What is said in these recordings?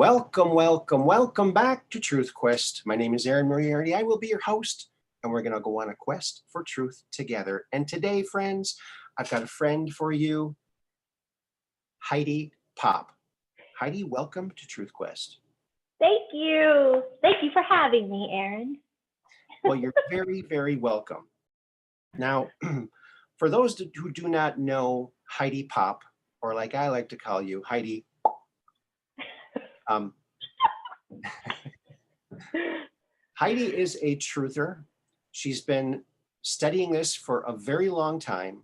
Welcome back to Truth Quest. My name is Aaron Moriarty. I will be your host, and we're going to go on a quest for truth together. And today, friends, I've got a friend for you, Heidi Popp. Heidi, welcome to Truth Quest. Thank you. Thank you for having me, Aaron. Well, you're very, very welcome. Now, for those who do not know Heidi Popp, or like I like to call you, Heidi, Heidi is a truther. She's been studying this for a very long time.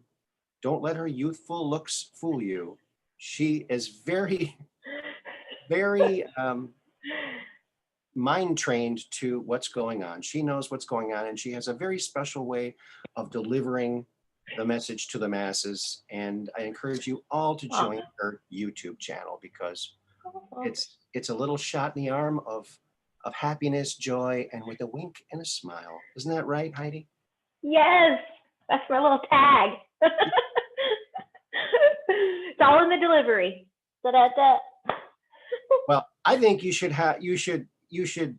Don't let her youthful looks fool you. She is very, very mind trained to what's going on. She knows what's going on, and she has a very special way of delivering the message to the masses. And I encourage you all to join her YouTube channel because it's a little shot in the arm of happiness, joy, and with a wink and a smile. Isn't that right, Heidi? Yes, that's my little tag. It's all in the delivery. Da-da-da. Well, I think you should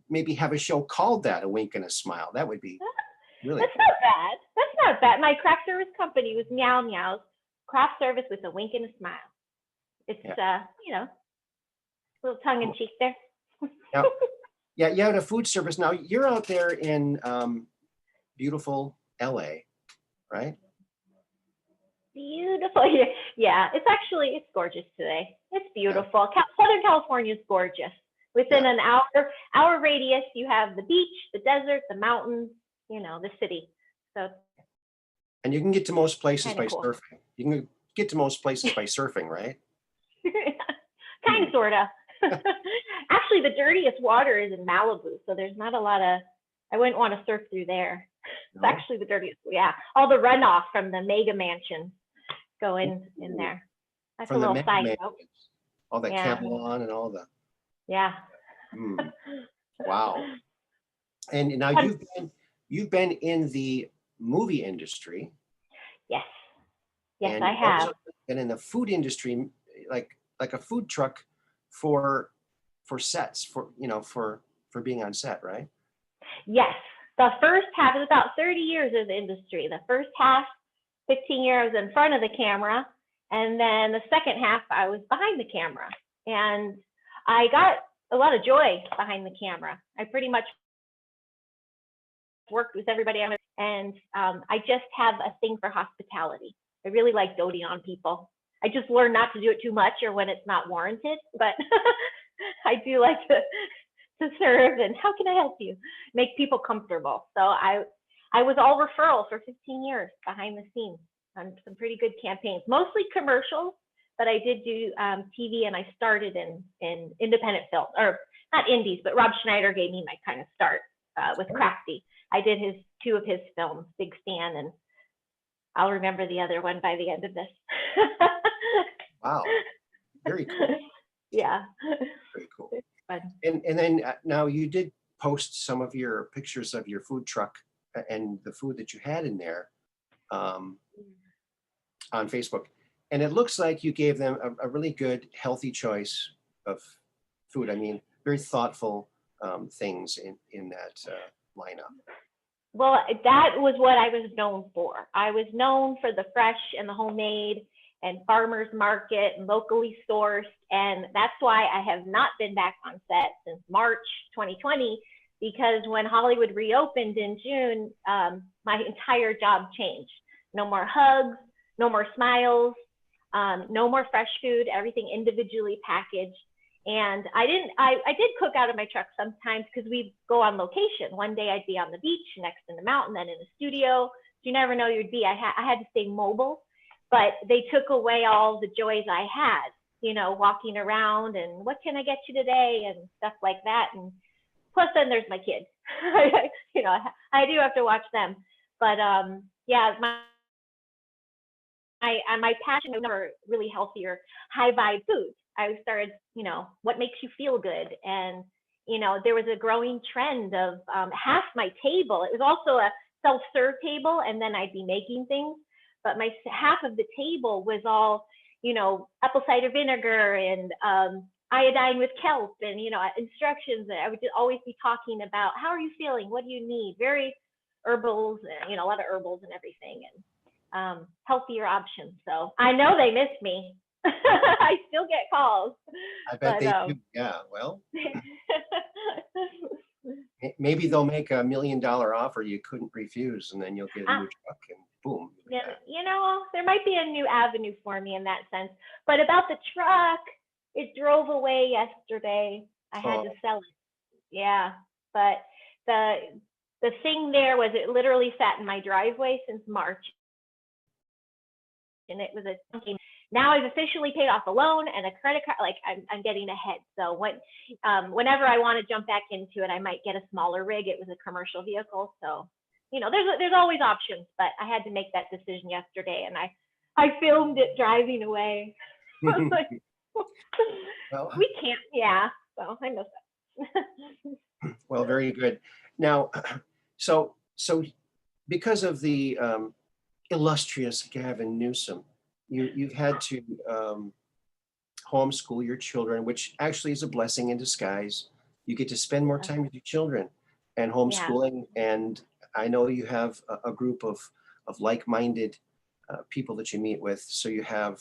maybe have a show called that, A Wink and a Smile. That would be really That's cool. not bad. That's not bad. My craft service company was Meow Meows, craft service with a wink and a smile. It's a little tongue in cheek there. Now, yeah, you had a food service. Now you're out there in beautiful LA, right? Beautiful. Yeah, it's gorgeous today. It's beautiful. Yeah. Southern California is gorgeous. Within an hour radius, you have the beach, the desert, the mountains, the city. So. And you can get to most places by surfing. You can get to most places by surfing, right? Kind of, sort of. Actually, the dirtiest water is in Malibu, so there's not a lot of. I wouldn't want to surf through there. It's actually the dirtiest. Yeah, all the runoff from the mega mansions go in there. That's from a little side note. All that Camelon and all the. Yeah. Wow. And now you've been in the movie industry. Yes. Yes, I have. And in the food industry, like a food truck for sets, for being on set, right? Yes. The first half is about 30 years of the industry. The first half, 15 years in front of the camera. And then the second half, I was behind the camera. And I got a lot of joy behind the camera. I pretty much worked with everybody. And I just have a thing for hospitality. I really like doting on people. I just learned not to do it too much or when it's not warranted, but I do like to serve and how can I help you? Make people comfortable. So I was all referral for 15 years behind the scenes on some pretty good campaigns, mostly commercials, but I did do TV and I started in independent film, or not indies, but Rob Schneider gave me my kind of start with Crafty. I did two of his films, Big Stan, and I'll remember the other one by the end of this. Wow, very cool. Yeah. Very cool. And then now you did post some of your pictures of your food truck and the food that you had in there on Facebook. And it looks like you gave them a really good, healthy choice of food. I mean, very thoughtful things in that lineup. Well, that was what I was known for. I was known for the fresh and the homemade and farmers market and locally sourced. And that's why I have not been back on set since March 2020, because when Hollywood reopened in June, my entire job changed. No more hugs, no more smiles, no more fresh food, everything individually packaged. And I did cook out of my truck sometimes because we'd go on location. One day I'd be on the beach, next in the mountain, then in the studio. You never know you'd be. I had to stay mobile, but they took away all the joys I had, walking around and what can I get you today and stuff like that. And plus then there's my kids, I do have to watch them. But my passion for really healthier, high vibe foods. I started, what makes you feel good? And, there was a growing trend of half my table. It was also a self-serve table, and then I'd be making things. But half of the table was all, apple cider vinegar and iodine with kelp and, instructions. And I would just always be talking about, how are you feeling? What do you need? Very herbals, and, a lot of herbals and everything, and healthier options. So I know they miss me. I still get calls. I bet they do. Yeah. Well, maybe they'll make $1 million offer you couldn't refuse, and then you'll get a new truck and boom. Yeah, there might be a new avenue for me in that sense. But about the truck, it drove away yesterday. I had to sell it. Yeah, but the thing there was, it literally sat in my driveway since March, and it was now I've officially paid off a loan and a credit card. Like, I'm getting ahead. So whenever I want to jump back into it, I might get a smaller rig. It was a commercial vehicle, so there's always options. But I had to make that decision yesterday, and I filmed it driving away. Well, we can't. Yeah, so I know that. Well, very good. Now, so because of the illustrious Gavin Newsom, you've had to homeschool your children, which actually is a blessing in disguise. You get to spend more time with your children and homeschooling. Yeah. And I know you have a group of like-minded people that you meet with. So you have,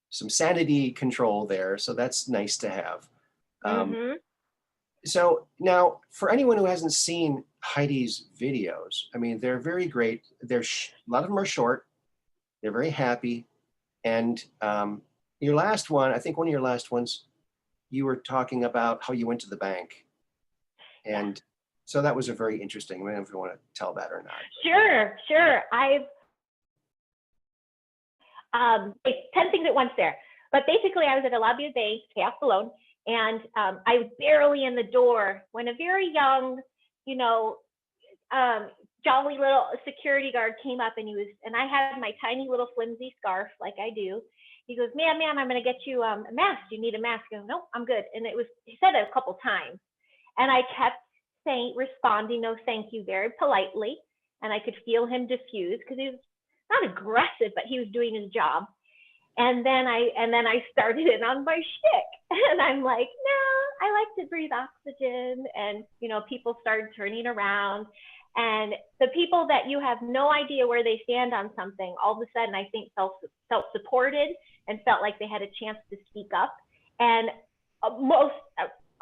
some sanity control there. So that's nice to have. So now, for anyone who hasn't seen Heidi's videos, I mean, they're very great. A lot of them are short. They're very happy. And your last one, I think one of your last ones, you were talking about how you went to the bank. And so that was a very interesting. I don't know if you want to tell that or not. Sure. It's 10 things at once there. But basically, I was at a lobby of the bank to pay off the loan. And I was barely in the door when a very young, jolly little security guard came up, and I had my tiny little flimsy scarf like I do. He goes, ma'am, I'm going to get you a mask. Do you need a mask? I go, no, I'm good. And he said it a couple times. And I kept responding, no, thank you, very politely. And I could feel him diffuse because he was not aggressive, but he was doing his job. And then I started in on my shtick, and I'm like, no, I like to breathe oxygen. And, people started turning around, and the people that you have no idea where they stand on something, all of a sudden, I think felt supported and felt like they had a chance to speak up. And all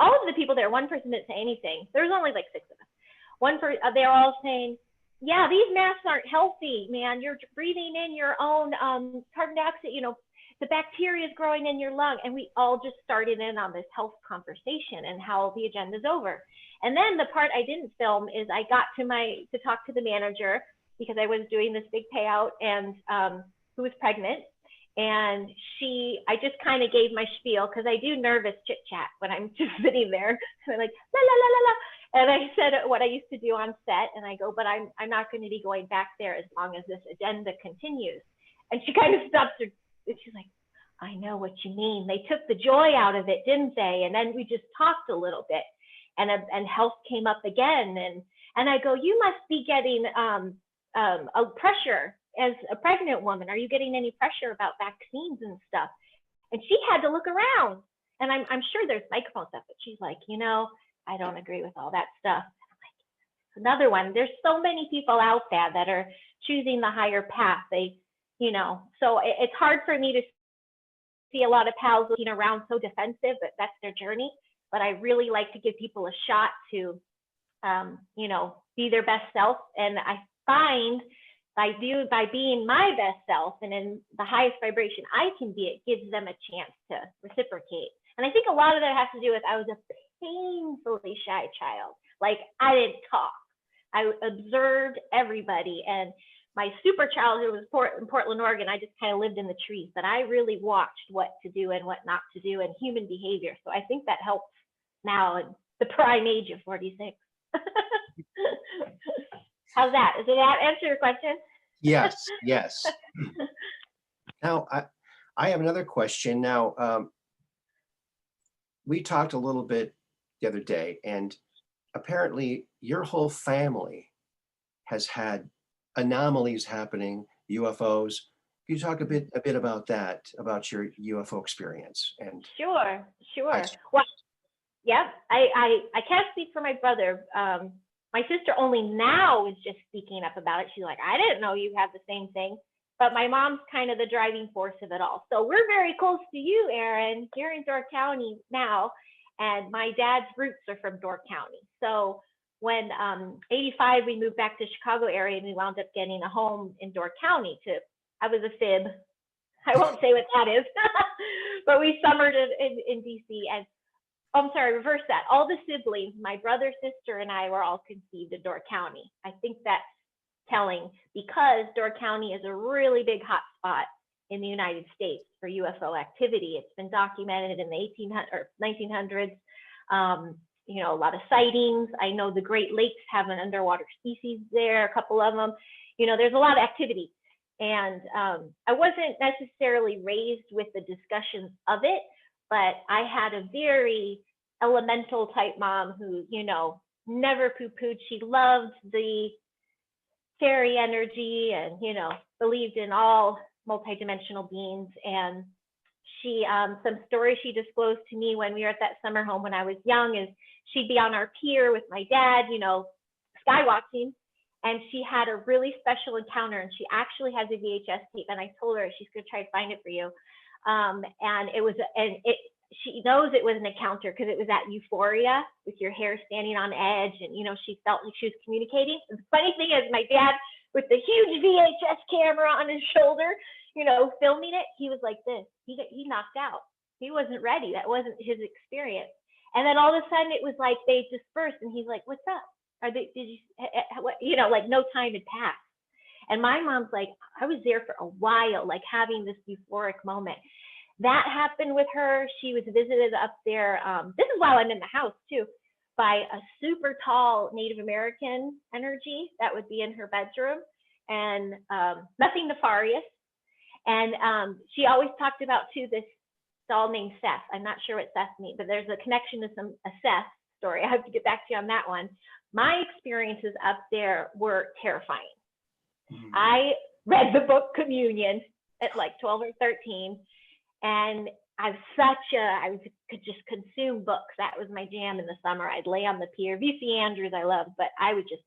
of the people there, one person didn't say anything. There's only like 6 of us. They're all saying, yeah, these masks aren't healthy, man. You're breathing in your own carbon dioxide, the bacteria is growing in your lung. And we all just started in on this health conversation and how the agenda's over. And then the part I didn't film is I got to talk to the manager, because I was doing this big payout, and who was pregnant. And I just kind of gave my spiel, because I do nervous chit chat when I'm just sitting there. So I'm like, la, la, la, la, la. And I said what I used to do on set, and I go, but I'm not going to be going back there as long as this agenda continues. And she kind of stops her, and she's like, I know what you mean. They took the joy out of it, didn't they? And then we just talked a little bit, and health came up again. And I go, you must be getting a pressure as a pregnant woman. Are you getting any pressure about vaccines and stuff? And she had to look around, and I'm sure there's microphone stuff, but she's like, I don't agree with all that stuff. I'm like, another one. There's so many people out there that are choosing the higher path. So it's hard for me to see a lot of pals looking around so defensive, but that's their journey. But I really like to give people a shot to, be their best self. And I find by being my best self and in the highest vibration I can be, it gives them a chance to reciprocate. And I think a lot of that has to do with, I was a painfully shy child. Like, I didn't talk. I observed everybody. And my super childhood was in Portland, Oregon. I just kind of lived in the trees, but I really watched what to do and what not to do and human behavior. So I think that helps now at the prime age of 46. How's that? Does that answer your question? Yes. Now, I have another question. Now, we talked a little bit the other day, and apparently your whole family has had anomalies happening, UFOs, Can you talk a bit about that, about your UFO experience? And Sure, I, sure. Well, yep. I can't speak for my brother. My sister only now is just speaking up about it. She's like, I didn't know you have the same thing. But my mom's kind of the driving force of it all. So we're very close to you, Aaron. You're in Door County now, and my dad's roots are from Door County. So when 85, we moved back to Chicago area, and we wound up getting a home in Door County. I was a fib. I won't say what that is, but we summered in DC. And I'm sorry, reverse that. All the siblings, my brother, sister, and I were all conceived in Door County. I think that's telling because Door County is a really big hotspot in the United States for UFO activity. It's been documented in the 1800s or 1900s. You know, a lot of sightings. I know the Great Lakes have an underwater species there, a couple of them. You know, there's a lot of activity. And I wasn't necessarily raised with the discussions of it, but I had a very elemental type mom who, you know, never poo-pooed. She loved the fairy energy and, you know, believed in all multidimensional beings. And she, some stories she disclosed to me when we were at that summer home when I was young is she'd be on our pier with my dad, you know, sky watching. And she had a really special encounter, and she actually has a VHS tape. And I told her she's gonna try to find it for you. And it was, she knows it was an encounter because it was that euphoria with your hair standing on edge, and you know she felt like she was communicating. And the funny thing is, my dad with the huge VHS camera on his shoulder, you know, filming it, he was like this. He knocked out. He wasn't ready. That wasn't his experience. And then all of a sudden, it was like they dispersed, and he's like, "What's up? Did you, what, you know, like no time had passed." And my mom's like, I was there for a while, like having this euphoric moment. That happened with her. She was visited up there. This is while I'm in the house too, by a super tall Native American energy that would be in her bedroom, and nothing nefarious. And she always talked about too this doll named Seth. I'm not sure what Seth means, but there's a connection to a Seth story. I have to get back to you on that one. My experiences up there were terrifying. Mm-hmm. I read the book Communion at like 12 or 13, and I could just consume books. That was my jam in the summer. I'd lay on the pier. V.C. Andrews I loved, but I would just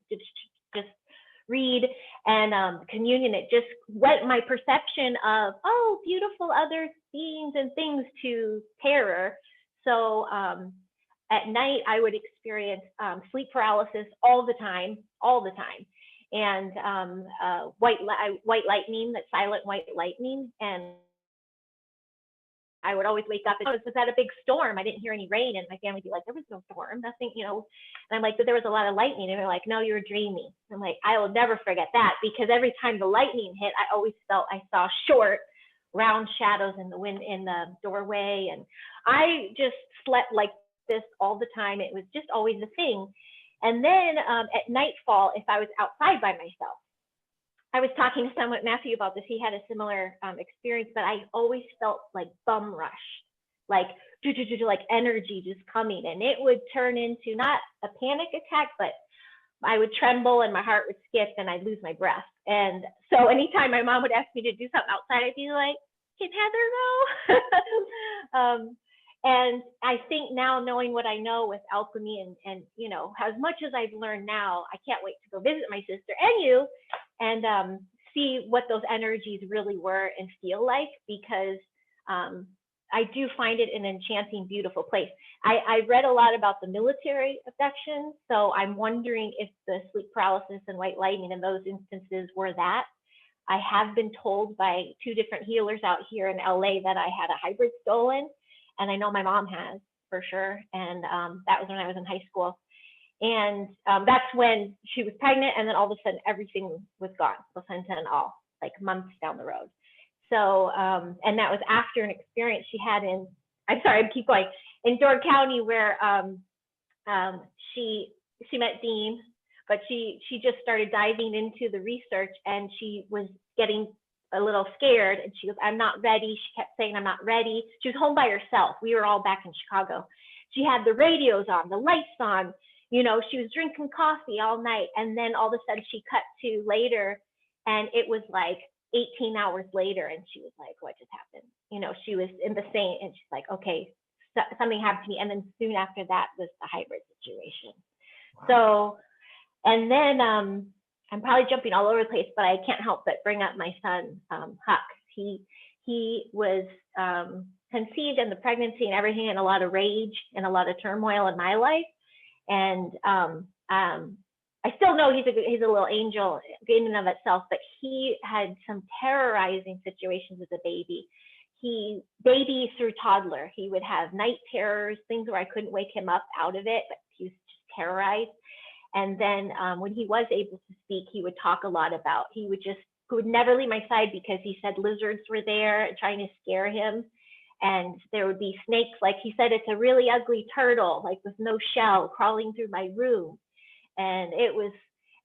read. And Communion, it just went my perception of, oh, beautiful other beings and things to terror. So at night, I would experience sleep paralysis all the time. And white lightning, that silent white lightning. And I would always wake up and it was at a big storm. I didn't hear any rain, and my family would be like, there was no storm, nothing, you know. And I'm like, but there was a lot of lightning. And they're like, no, you're dreaming. I'm like, I will never forget that, because every time the lightning hit, I always felt I saw short, round shadows in the wind in the doorway. And I just slept like this all the time. It was just always a thing. And then at nightfall, if I was outside by myself, I was talking to someone, Matthew, about this. He had a similar experience, but I always felt like bum rush, like energy just coming, and it would turn into not a panic attack, but I would tremble and my heart would skip and I'd lose my breath. And so anytime my mom would ask me to do something outside, I'd be like, can Heather go? And I think now, knowing what I know with alchemy and you know, as much as I've learned now, I can't wait to go visit my sister and you and see what those energies really were and feel like, because I do find it an enchanting, beautiful place. I read a lot about the military abductions, so I'm wondering if the sleep paralysis and white lightning in those instances were that. I have been told by 2 different healers out here in LA that I had a hybrid stolen. And I know my mom has, for sure. And that was when I was in high school. And that's when she was pregnant. And then all of a sudden, everything was gone, placenta and all, like months down the road. So, and that was after an experience she had I keep going, in Door County, where she met Dean, but she just started diving into the research, and she was getting a little scared, and she goes, I'm not ready. She kept saying, I'm not ready. She was home by herself. We were all back in Chicago. She had the radios on, the lights on, you know, she was drinking coffee all night. And then all of a sudden she cut to later, and it was like 18 hours later, and she was like, what just happened? You know, she was in the same, and she's like, okay, something happened to me. And then soon after that was the hybrid situation. Wow. So, and then I'm probably jumping all over the place, but I can't help but bring up my son, Huck. He was conceived in the pregnancy and everything, and a lot of rage and a lot of turmoil in my life. And I still know he's a little angel in and of itself, but he had some terrorizing situations as a baby. Baby through toddler, he would have night terrors, things where I couldn't wake him up out of it, but he was just terrorized. And then when he was able to speak, he would talk a lot about, he would never leave my side because he said lizards were there trying to scare him. And there would be snakes, like he said, it's a really ugly turtle, like with no shell, crawling through my room. And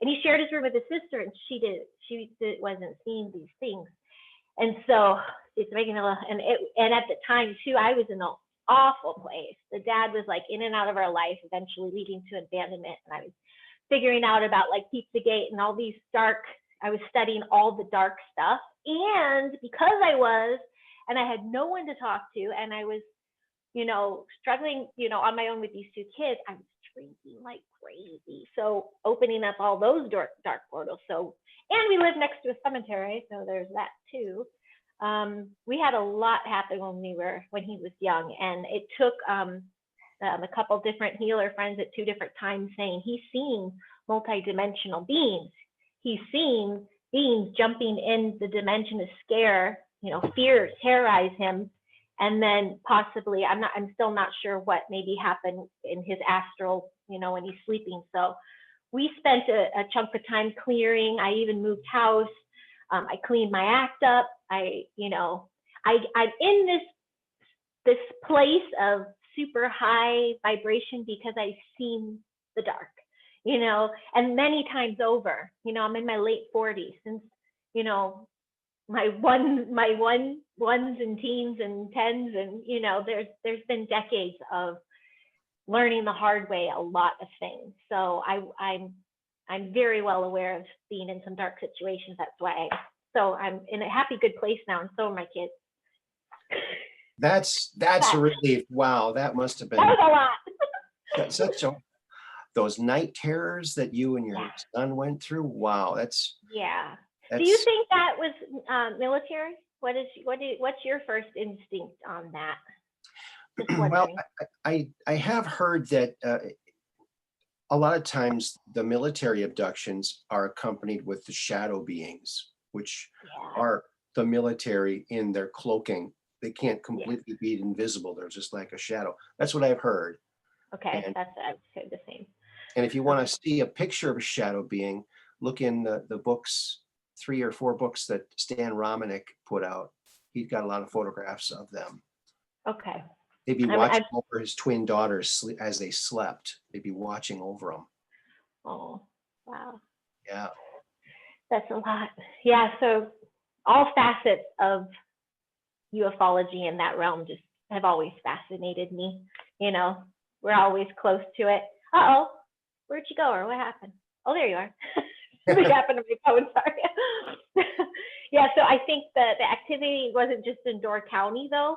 he shared his room with his sister, and she wasn't seeing these things. And so it's making and at the time too, I was in an awful place. The dad was like in and out of our life, eventually leading to abandonment. And I was figuring out about like Pizzagate and all these I was studying all the dark stuff. And because and I had no one to talk to, and I was, you know, struggling, you know, on my own with these two kids, I was drinking like crazy. So opening up all those dark portals. So, and we live next to a cemetery, so there's that too. We had a lot happen when he was young, and it took a couple different healer friends at 2 different times saying he's seen multidimensional beings. He's seen beings jumping in the dimension to scare, you know, fear, terrorize him. And then possibly, I'm still not sure what maybe happened in his astral, you know, when he's sleeping. So we spent a chunk of time clearing. I even moved house. I cleaned my act up. I'm in this place of super high vibration because I've seen the dark, you know, and many times over. You know, I'm in my late 40s since, you know, my ones and teens and tens, and you know, there's been decades of learning the hard way a lot of things. So I'm very well aware of being in some dark situations. That's why I'm in a happy, good place now, and so are my kids. That's a relief. Wow, that must have been that was a lot. Those night terrors that you and your son went through. Wow, that's. Do you think that was military? What's your first instinct on that? Well, I have heard that a lot of times the military abductions are accompanied with the shadow beings, which are the military in their cloaking. They can't completely be invisible. They're just like a shadow. That's what I've heard. Okay, I've heard the same. And if you want to see a picture of a shadow being, look in the books, 3 or 4 books that Stan Romanek put out. He's got a lot of photographs of them. Okay. They'd be watching over his twin daughters as they slept. They'd be watching over them. Oh, wow. Yeah. That's a lot. Yeah, so all facets of ufology in that realm just have always fascinated me. You know, we're always close to it. Uh-oh, where'd you go, or what happened? Oh, there you are. Something happened to my phone, sorry. Yeah, so I think the activity wasn't just in Door County though.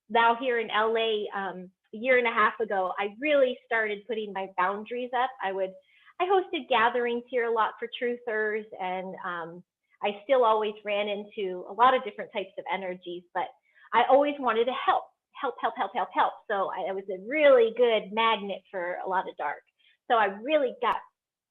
Now here in LA, a year and a half ago, I really started putting my boundaries up. I hosted gatherings here a lot for truthers, and I still always ran into a lot of different types of energies, but I always wanted to help. So I was a really good magnet for a lot of dark. So I really got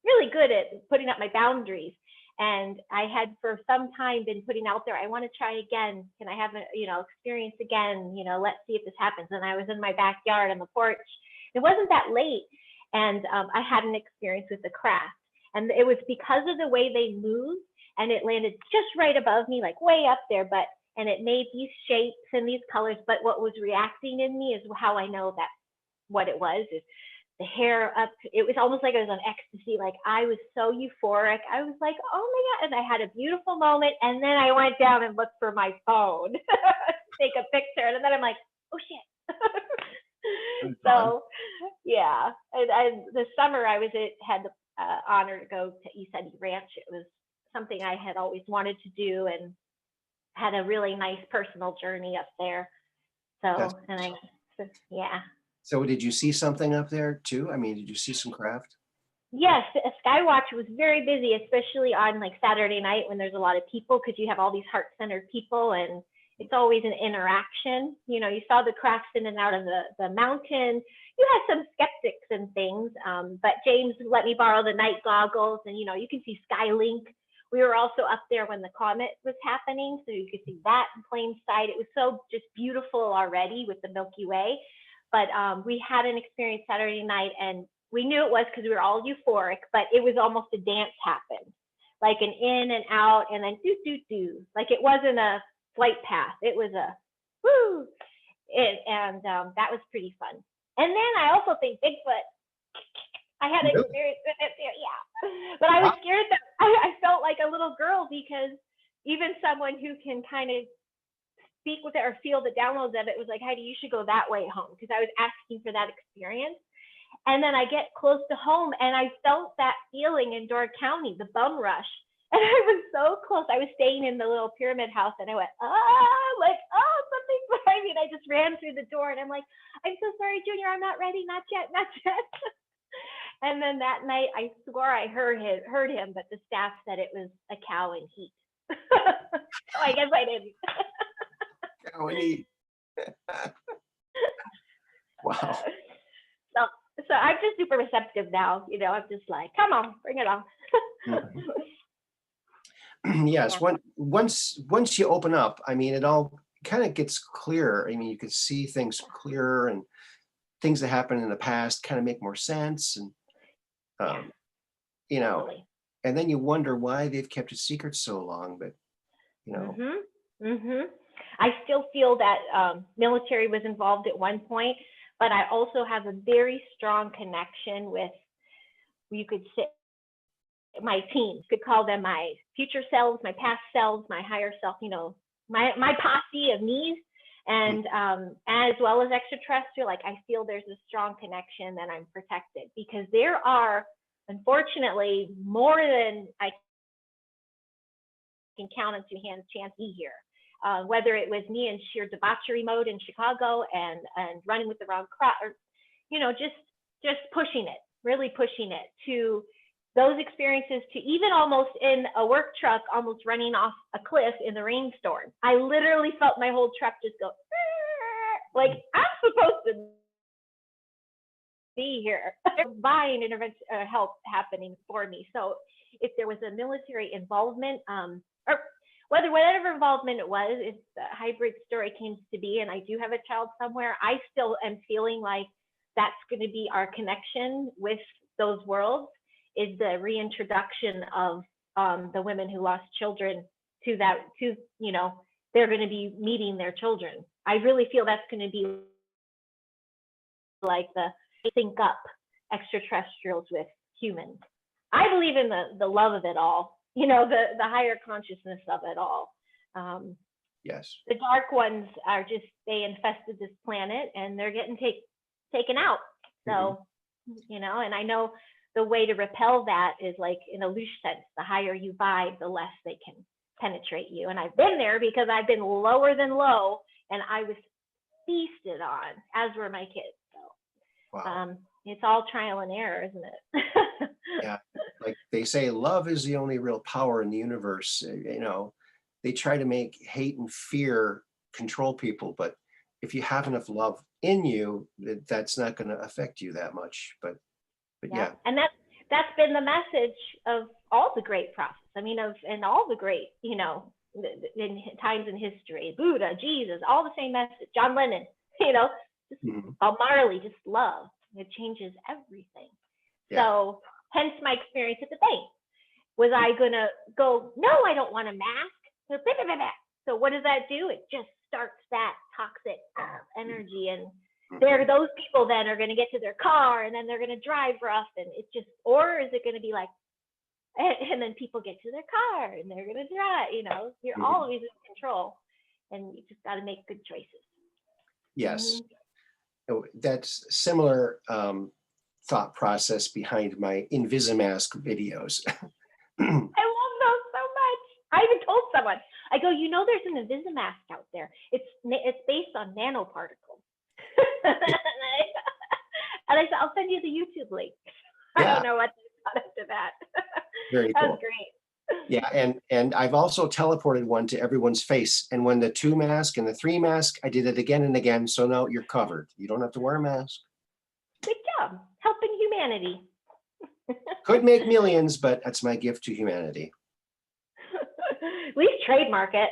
really good at putting up my boundaries. And I had for some time been putting out there, I want to try again. Can I have a, experience again? Let's see if this happens. And I was in my backyard on the porch. It wasn't that late. And I had an experience with the craft. And it was because of the way they moved, and it landed just right above me, like way up there. And it made these shapes and these colors. But what was reacting in me is how I know that what it was is the hair up. It was almost like I was on ecstasy. Like I was so euphoric. I was like, oh my God. And I had a beautiful moment. And then I went down and looked for my phone to take a picture. And then I'm like, oh shit. So yeah. And this summer I had the honor to go to East Heidi Ranch. It was something I had always wanted to do, and had a really nice personal journey up there. So, yeah. So did you see something up there too? I mean, did you see some craft? Yes, Skywatch was very busy, especially on like Saturday night when there's a lot of people, because you have all these heart-centered people, and it's always an interaction. You know, you saw the crafts in and out of the mountain. You had some skeptics and things, but James let me borrow the night goggles, and you know, you can see Skylink. We were also up there when the comet was happening, so you could see that in plain sight. It was so just beautiful already with the Milky Way. But we had an experience Saturday night, and we knew it was because we were all euphoric, but it was almost a dance happened, like an in and out, and then do, do, do. Like it wasn't a flight path. It was a woo. And that was pretty fun. And then I also think Bigfoot, I had an experience with it there, yeah. But I was scared that I felt like a little girl, because even someone who can kind of speak with it or feel the downloads of it was like, Heidi, you should go that way home, because I was asking for that experience. And then I get close to home, and I felt that feeling in Door County, the bum rush. And I was so close. I was staying in the little pyramid house, and I went, like, oh, something's behind me. And I just ran through the door, and I'm like, I'm so sorry, Junior, I'm not ready, not yet, not yet. And then that night, I swore I heard him, but the staff said it was a cow in heat. So I guess I didn't. Cow in heat. Wow. So I'm just super receptive now. You know, I'm just like, come on, bring it on. Yes. Yeah. Once you open up, I mean, it all kind of gets clearer. I mean, you can see things clearer, and things that happened in the past kind of make more sense. And, you know, Totally. and then you wonder why they've kept it secret so long, but, you know. I still feel that military was involved at one point, but I also have a very strong connection with, you could say, my team. You could call them my future selves, my past selves, my higher self, you know, my posse of me's. And as well as extraterrestrial, like I feel there's a strong connection that I'm protected, because there are, unfortunately, more than I can count on two hands chances here. Whether it was me in sheer debauchery mode in Chicago and running with the wrong crowd, or, you know, just pushing it, really pushing it, to those experiences, to even almost in a work truck, almost running off a cliff in the rainstorm. I literally felt my whole truck just go, like I'm supposed to be here. Divine intervention, help happening for me. So if there was a military involvement, or whatever involvement it was, if the hybrid story came to be, and I do have a child somewhere, I still am feeling like that's going to be our connection with those worlds, is the reintroduction of the women who lost children to that, to, you know, they're going to be meeting their children. I really feel that's going to be like the sync up extraterrestrials with humans. I believe in the love of it all, you know, the higher consciousness of it all. Yes. The dark ones are just, they infested this planet, and they're getting taken out. So, you know, and I know the way to repel that is like in a loose sense. The higher you vibe, the less they can penetrate you. And I've been there, because I've been lower than low, and I was feasted on, as were my kids. So Wow. it's all trial and error, isn't it? Yeah. Like they say, love is the only real power in the universe. You know, they try to make hate and fear control people, but if you have enough love in you, that's not going to affect you that much. But yeah. And that's been the message of all the great prophets. I mean, and all the great, you know, in times in history, Buddha, Jesus, all the same message. John Lennon, you know, just Bob Marley, just love. It changes everything. Yeah. So hence my experience at the bank. Was I gonna go, no, I don't want a mask? So what does that do? It just starts that toxic energy, and there, those people then are going to get to their car, and then they're going to drive rough, and it's just, or is it going to be like, and then people get to their car and they're going to drive, you know, you're always in control, and you just got to make good choices. Yes. That's similar thought process behind my Invisimask videos. I love those so someone. I go, you know, there's an Invisimask out there. It's based on nanoparticles. And I said, I'll send you the YouTube link. I Yeah. don't know what they thought after that. Very That cool. was great. Yeah, and I've also teleported one to everyone's face. And when the 2 mask and the 3 mask, I did it again and again. So now you're covered. You don't have to wear a mask. Good job. Helping humanity. Could make millions, but that's my gift to humanity. At least trademark it.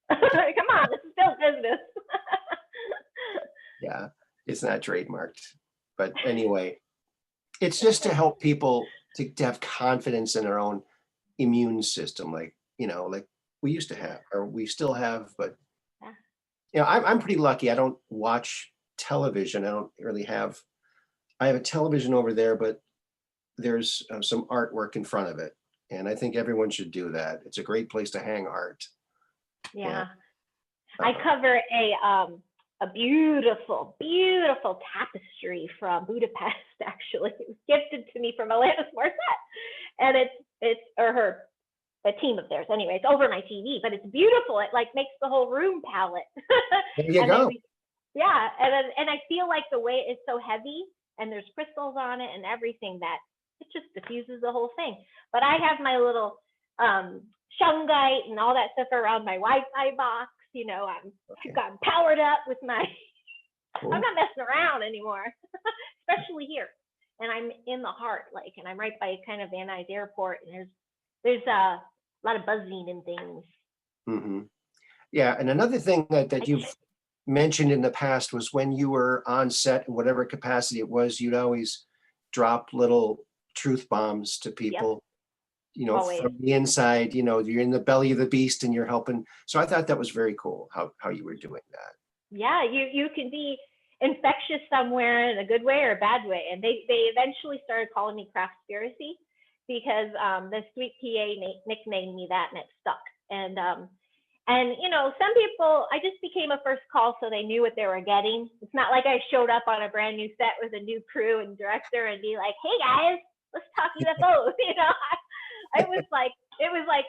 Come on, this is still business. Yeah, it's not trademarked. But anyway, it's just to help people to have confidence in their own immune system, like, you know, like we used to have, or we still have. But Yeah. you know, I'm pretty lucky. I don't watch television. I don't really have. I have a television over there, but there's some artwork in front of it, and I think everyone should do that. It's a great place to hang art. Yeah. Yeah. I cover a beautiful, beautiful tapestry from Budapest. Actually, it was gifted to me from Alanis Morissette, and it's a team of theirs. Anyway, it's over my TV, but it's beautiful. It like makes the whole room palette. There you go. Yeah, and I feel like the way it's so heavy and there's crystals on it and everything that it just diffuses the whole thing. But I have my little shungite and all that stuff around my Wi-Fi box. You know, I'm powered up with my. Cool. I'm not messing around anymore, especially here. And I'm in the heart, like, and I'm right by kind of Van Nuys Airport, and there's a lot of buzzing and things. Mm-hmm. Yeah, and another thing that you've mentioned in the past was when you were on set in whatever capacity it was, you'd always drop little truth bombs to people. Yep. You know, Always. From the inside, you know, you're in the belly of the beast and you're helping. So I thought that was very cool how you were doing that. Yeah, you can be infectious somewhere in a good way or a bad way. And they eventually started calling me Craftspiracy because the sweet PA nicknamed me that, and it stuck. And you know, some people, I just became a first call, so they knew what they were getting. It's not like I showed up on a brand new set with a new crew and director and be like, "Hey guys, let's talk UFOs." You know, it was like,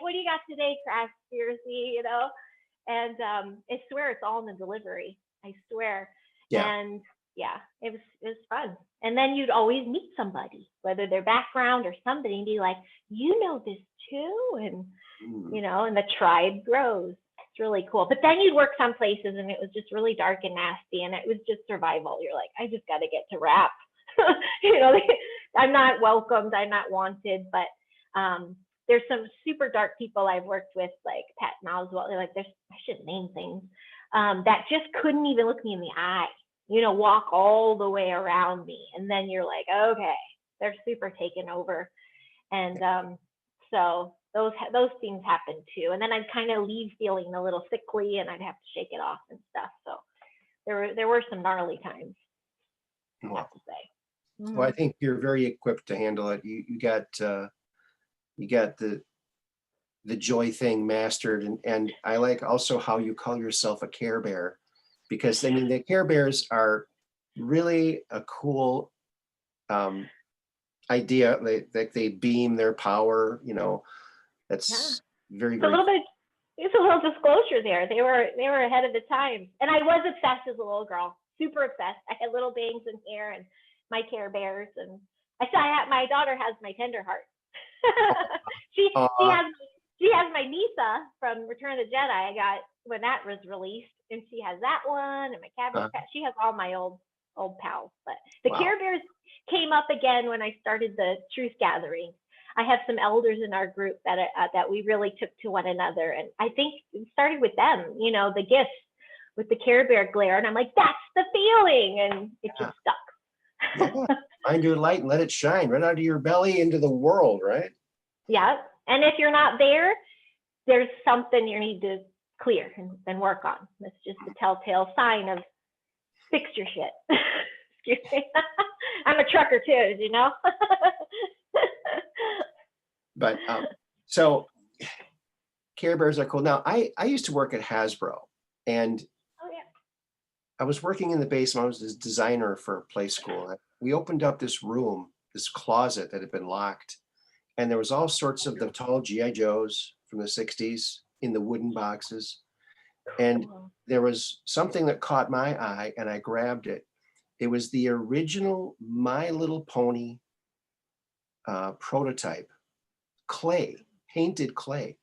"What do you got today, Craftspiracy?" You know, and I swear it's all in the delivery. I swear. Yeah. And yeah, it was fun. And then you'd always meet somebody, whether their background or somebody, and be like, "You know this too," and you know, and the tribe grows. It's really cool. But then you'd work some places and it was just really dark and nasty, and it was just survival. You're like, I just got to get to rap. You know, I'm not welcomed, I'm not wanted. But there's some super dark people I've worked with, like Pat and Oswald. They're like, I shouldn't name things, that just couldn't even look me in the eye. You know, walk all the way around me, and then you're like, okay, they're super taken over. And so those things happen too. And then I'd kind of leave feeling a little sickly, and I'd have to shake it off and stuff. So there were some gnarly times, I have to say. Mm-hmm. Well, I think you're very equipped to handle it. You got the joy thing mastered, and I like also how you call yourself a Care Bear, because I mean the Care Bears are really a cool idea. They beam their power, you know. That's very, very. It's a little disclosure there. They were ahead of the times, and I was obsessed as a little girl, super obsessed. I had little bangs in hair and my Care Bears, and my daughter has my tender heart. she has my Nisa from Return of the Jedi. I got when that was released, and she has that one, and my Cabbage Patch. She has all my old pals. But the Care Bears came up again when I started the Truth Gathering. I have some elders in our group that we really took to one another, and I think it started with them. You know, the gifts with the Care Bear glare, and I'm like, that's the feeling, and it just stuck. Yeah. Find your light and let it shine right out of your belly into the world, right? Yeah, and if you're not there, there's something you need to clear and work on. That's just a telltale sign of fix your shit. Excuse me. I'm a trucker too, you know. But so Care Bears are cool. Now I used to work at Hasbro, and I was working in the basement. I was a designer for Play School. We opened up this room, this closet that had been locked, and there was all sorts of the tall GI Joes from the 60s, in the wooden boxes. And there was something that caught my eye and I grabbed it. It was the original My Little Pony prototype clay, painted clay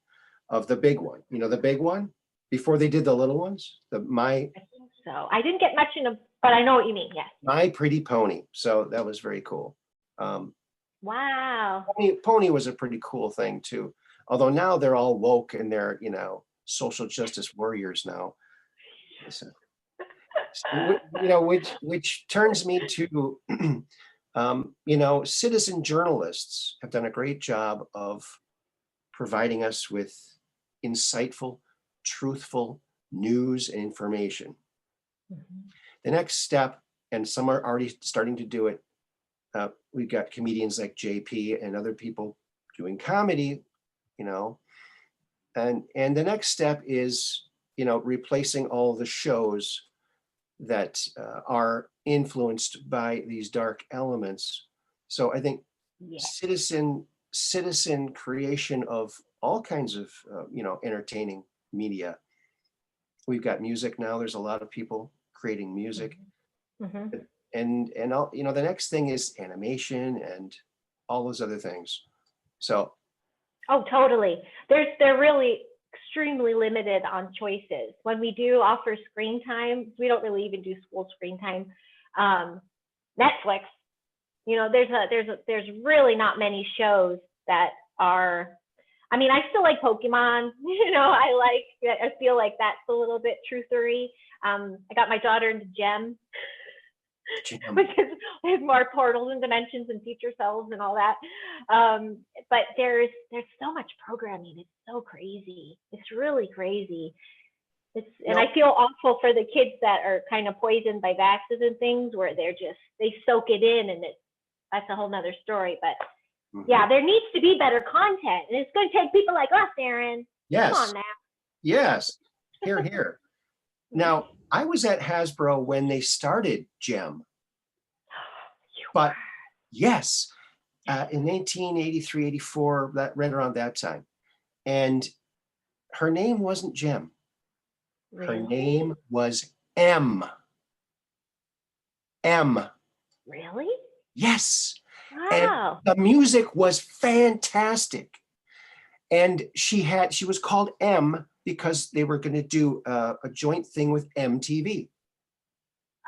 of the big one. You know, the big one before they did the little ones, I think so. I didn't get much but I know what you mean. Yes. My Pretty Pony. So that was very cool. Wow. Pony was a pretty cool thing too. Although now they're all woke and they're, you know, social justice warriors now. So, you know, which turns me to, you know, citizen journalists have done a great job of providing us with insightful, truthful news and information. Mhm. The next step, and some are already starting to do it, we've got comedians like JP and other people doing comedy, you know, and the next step is, you know, replacing all the shows that are influenced by these dark elements. So I think Yeah. citizen creation of all kinds of you know, entertaining media. We've got music now. There's a lot of people creating music. Mhm. And all, you know, the next thing is animation and all those other things. So Oh, totally. They're really extremely limited on choices. When we do offer screen time, we don't really even do school screen time. Netflix, you know, there's really not many shows that are. I mean, I still like Pokemon. You know, I feel like that's a little bit truthery. I got my daughter into Gem, which is more portals and dimensions and future selves and all that. But there's so much programming. It's so crazy. It's really crazy. And I feel awful for the kids that are kind of poisoned by vaxes and things, where they soak it in, and that's a whole nother story. But yeah, there needs to be better content, and it's going to take people like us, Aaron. yes, come on now. Yes, here. Now, I was at Hasbro when they started Gem, but yes, in 1983, 84, that right around that time. And her name wasn't Gem. Her Really? name was M. M. Really? Yes. Wow. And the music was fantastic. And she was called M because they were going to do a joint thing with MTV.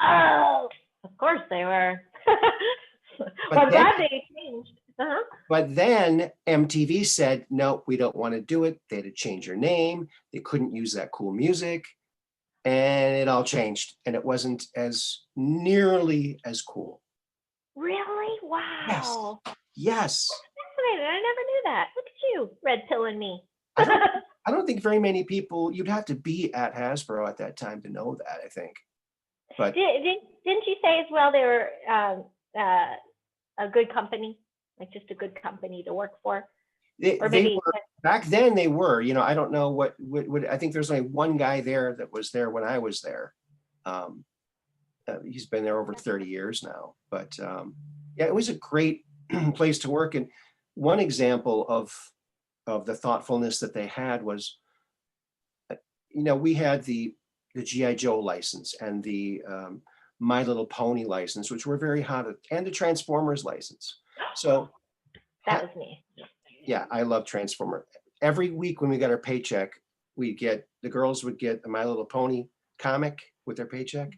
Oh, of course they were. But I'm glad they changed. But then MTV said, no, we don't want to do it. They had to change their name. They couldn't use that cool music. And it all changed. And it wasn't as nearly as cool. Really? Wow. Yes. Fascinating. I never knew that. Look at you, red pilling me. I don't think very many people, you'd have to be at Hasbro at that time to know that, I think. But didn't you say as well they were a good company, like just a good company to work for? They were, back then they were, you know, I don't know what I think there's only one guy there that was there when I was there. He's been there over 30 years now, but yeah, it was a great place to work. And one example of the thoughtfulness that they had was, you know, we had the G.I. Joe license and the My Little Pony license, which were very hot, and the Transformers license. So that was me. Yeah, I love Transformer. Every week when we got our paycheck, the girls would get a My Little Pony comic with their paycheck,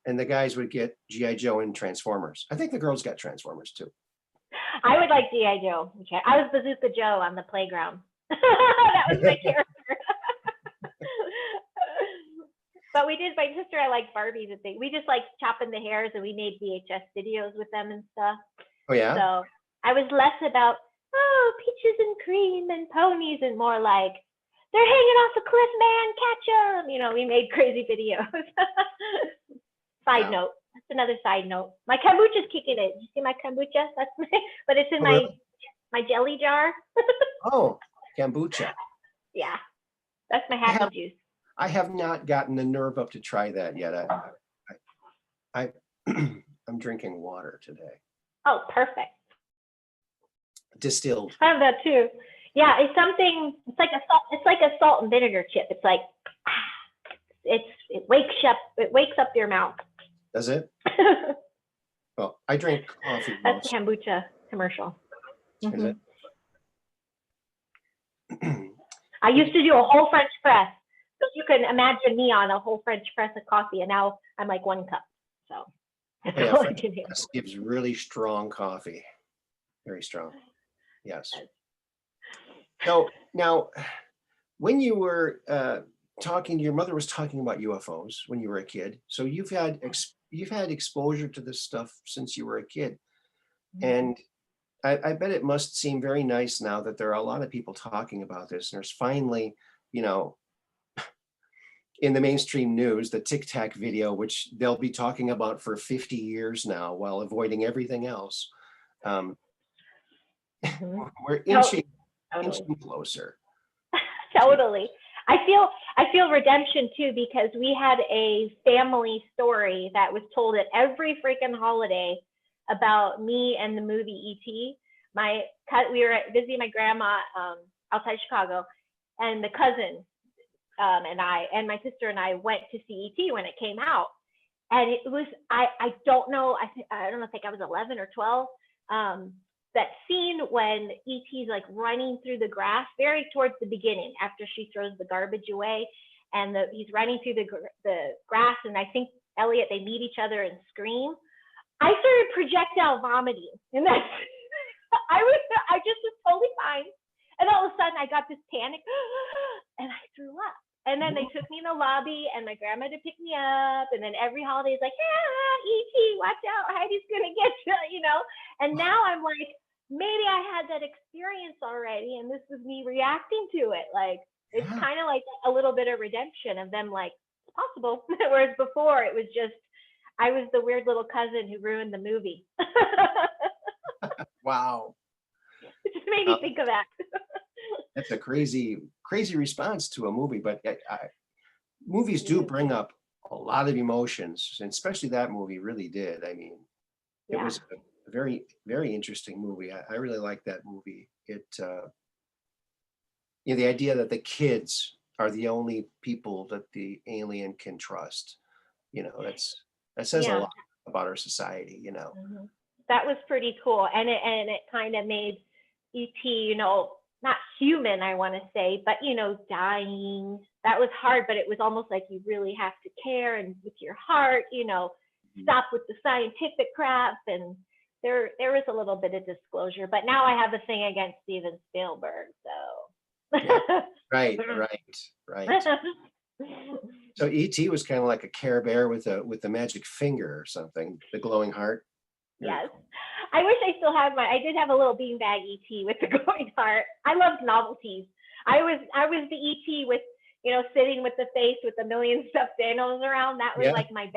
and the guys would get G.I. Joe and Transformers. I think the girls got Transformers too. I would like G.I. Joe. Okay. I was Bazooka Joe on the playground. That was my character. But we did, my sister, I liked Barbies and things. We just liked chopping the hairs, and we made VHS videos with them and stuff. Oh yeah? So I was less about, peaches and cream and ponies, and more like, they're hanging off a cliff, man, catch them. You know, we made crazy videos. Side note. That's another side note. My kombucha's kicking it. Did you see my kombucha? But it's in my jelly jar. Oh, kombucha. Yeah, that's my happy juice. I have not gotten the nerve up to try that yet. I'm drinking water today. Oh, perfect. Distilled. I have that too. Yeah, it's something. It's like a salt. It's like a salt and vinegar chip. It's like it wakes up your mouth. Does it? Well, I drink coffee That's most. a kombucha commercial. Is it? I used to do a whole French press, so you can imagine me on a whole French press of coffee, and now I'm like 1 cup. So that's Oh, yeah, all I French can handle. press gives really strong coffee. Very strong. Yes. So now, when you were talking, your mother was talking about UFOs when you were a kid. So you've had exposure to this stuff since you were a kid, and I bet it must seem very nice now that there are a lot of people talking about this. And there's finally, you know, in the mainstream news, the Tic Tac video, which they'll be talking about for 50 years now while avoiding everything else. We're inching closer. Totally. I feel redemption too, because we had a family story that was told at every freaking holiday about me and the movie E.T. We were visiting my grandma outside Chicago, and the cousin and my sister and I went to see E.T. when it came out, and it was I don't know, I think I was 11 or 12. That scene when E.T.'s like running through the grass, very towards the beginning after she throws the garbage away, and he's running through the grass, and I think Elliot, they meet each other and scream. I started projectile vomiting, and that's I just was totally fine, and all of a sudden I got this panic, and I threw up. And then they took me in the lobby, and my grandma to pick me up, and then every holiday is like, E.T., watch out, Heidi's gonna get you, And now I'm like, maybe I had that experience already, and this was me reacting to it. Like, it's kind of like a little bit of redemption of them, like, it's possible. Whereas before it was just, I was the weird little cousin who ruined the movie. Wow. It just made me think of that. That's a crazy response to a movie, but movies do bring up a lot of emotions, and especially that movie really did. I mean, it was a very, very interesting movie. I really like that movie. It, the idea that the kids are the only people that the alien can trust, that says a lot about our society, That was pretty cool, and it kind of made E.T., not human, I want to say, but dying. That was hard, but it was almost like you really have to care, and with your heart, stop with the scientific crap. And there was a little bit of disclosure, but now I have a thing against Steven Spielberg, so. Yeah. Right. So E.T. was kind of like a Care Bear with a magic finger or something, the glowing heart. Yes. I wish I still had I did have a little beanbag E.T. with the glowing heart. I loved novelties. I was the E.T. with, sitting with the face with a million stuffed animals around. That was like my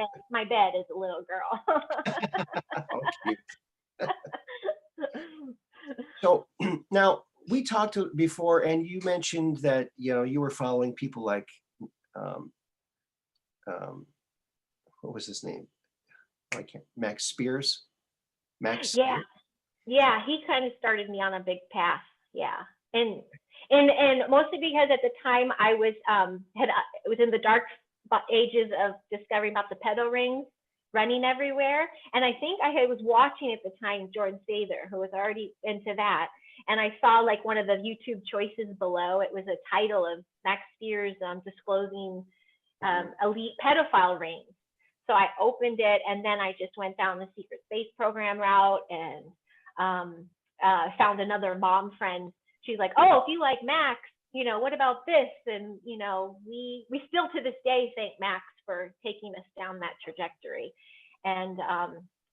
bed as a little girl. So now we talked before, and you mentioned that, you were following people like, what was his name? Max Spears. Yeah, he kind of started me on a big path. Yeah, and mostly because at the time I was was in the dark ages of discovering about the pedo rings running everywhere, and I think I was watching at the time Jordan Sather, who was already into that, and I saw like one of the YouTube choices below. It was a title of Max Spears disclosing elite pedophile rings. So I opened it, and then I just went down the secret space program route, and found another mom friend. She's like, oh, if you like Max, what about this? And, we still to this day thank Max for taking us down that trajectory. And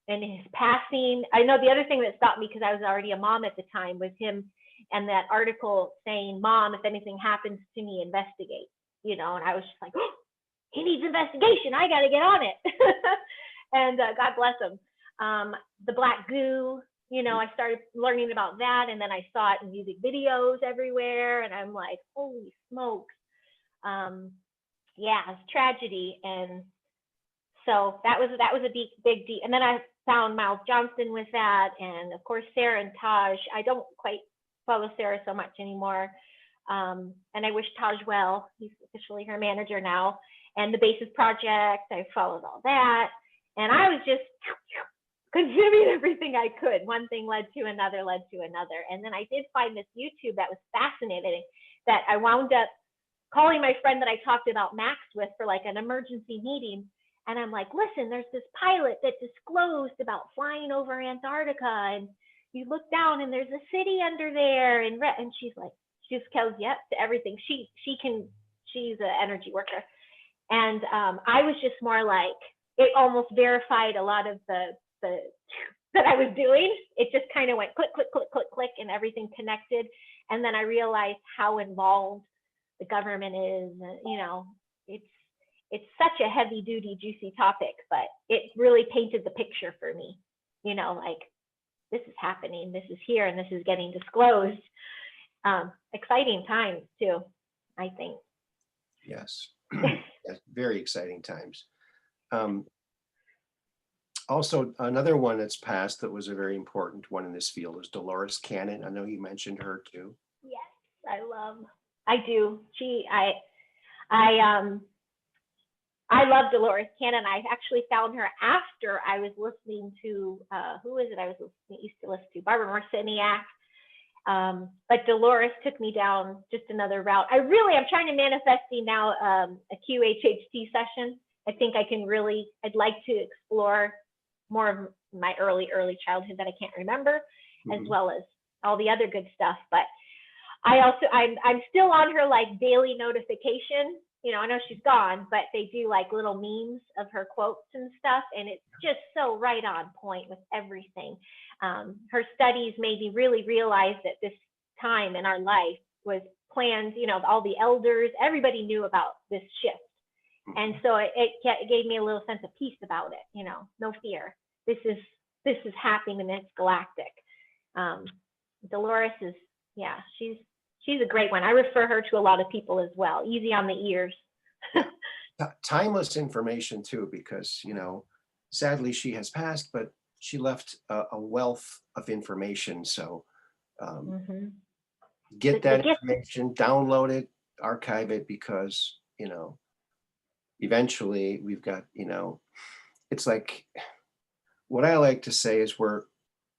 his passing, I know the other thing that stopped me, because I was already a mom at the time, was him and that article saying, Mom, if anything happens to me, investigate, and I was just like, oh, he needs investigation. I got to get on it. And God bless him. The black goo, I started learning about that, and then I saw it in music videos everywhere, and I'm like, holy smokes. It's tragedy. And so that was a big deep. And then I found Miles Johnston with that, and of course Sarah and Taj. I don't quite follow Sarah so much anymore. And I wish Taj well. He's officially her manager now. And the Basis Project, I followed all that. And I was just consuming everything I could. One thing led to another. And then I did find this YouTube that was fascinating, that I wound up calling my friend that I talked about Max with for like an emergency meeting. And I'm like, listen, there's this pilot that disclosed about flying over Antarctica, and you look down and there's a city under there. And she's like, she just tells yep to everything. She's an energy worker. And I was just more like, it almost verified a lot of the that I was doing. It just kind of went click, click, click, click, click, and everything connected. And then I realized how involved the government is. You know, it's such a heavy duty, juicy topic, but it really painted the picture for me. You know, like, this is happening, this is here, and this is getting disclosed. Exciting times too, I think. Yes. Yes, very exciting times. Also, another one that's passed that was a very important one in this field is Dolores Cannon. I know you mentioned her too. Yes, I do. I love Dolores Cannon. I actually found her after I was listening to, who is it I used to listen to? Barbara Marciniak. But Dolores took me down just another route. I'm trying to manifesting now a QHHT session. I think I'd like to explore more of my early childhood that I can't remember, as well as all the other good stuff. But I'm still on her like daily notification. You know, I know she's gone, but they do like little memes of her quotes and stuff. And it's just so right on point with everything. Her studies made me really realize that this time in our life was planned, you know, all the elders, everybody knew about this shift. And so it gave me a little sense of peace about it, you know, no fear. This is happening and it's galactic. Dolores is, yeah, she's a great one. I refer her to a lot of people as well. Easy on the ears. Timeless information too, because, you know, sadly she has passed, but she left a wealth of information. So get that information, download it, archive it, because, you know, eventually we've got, you know, it's like, what I like to say is we're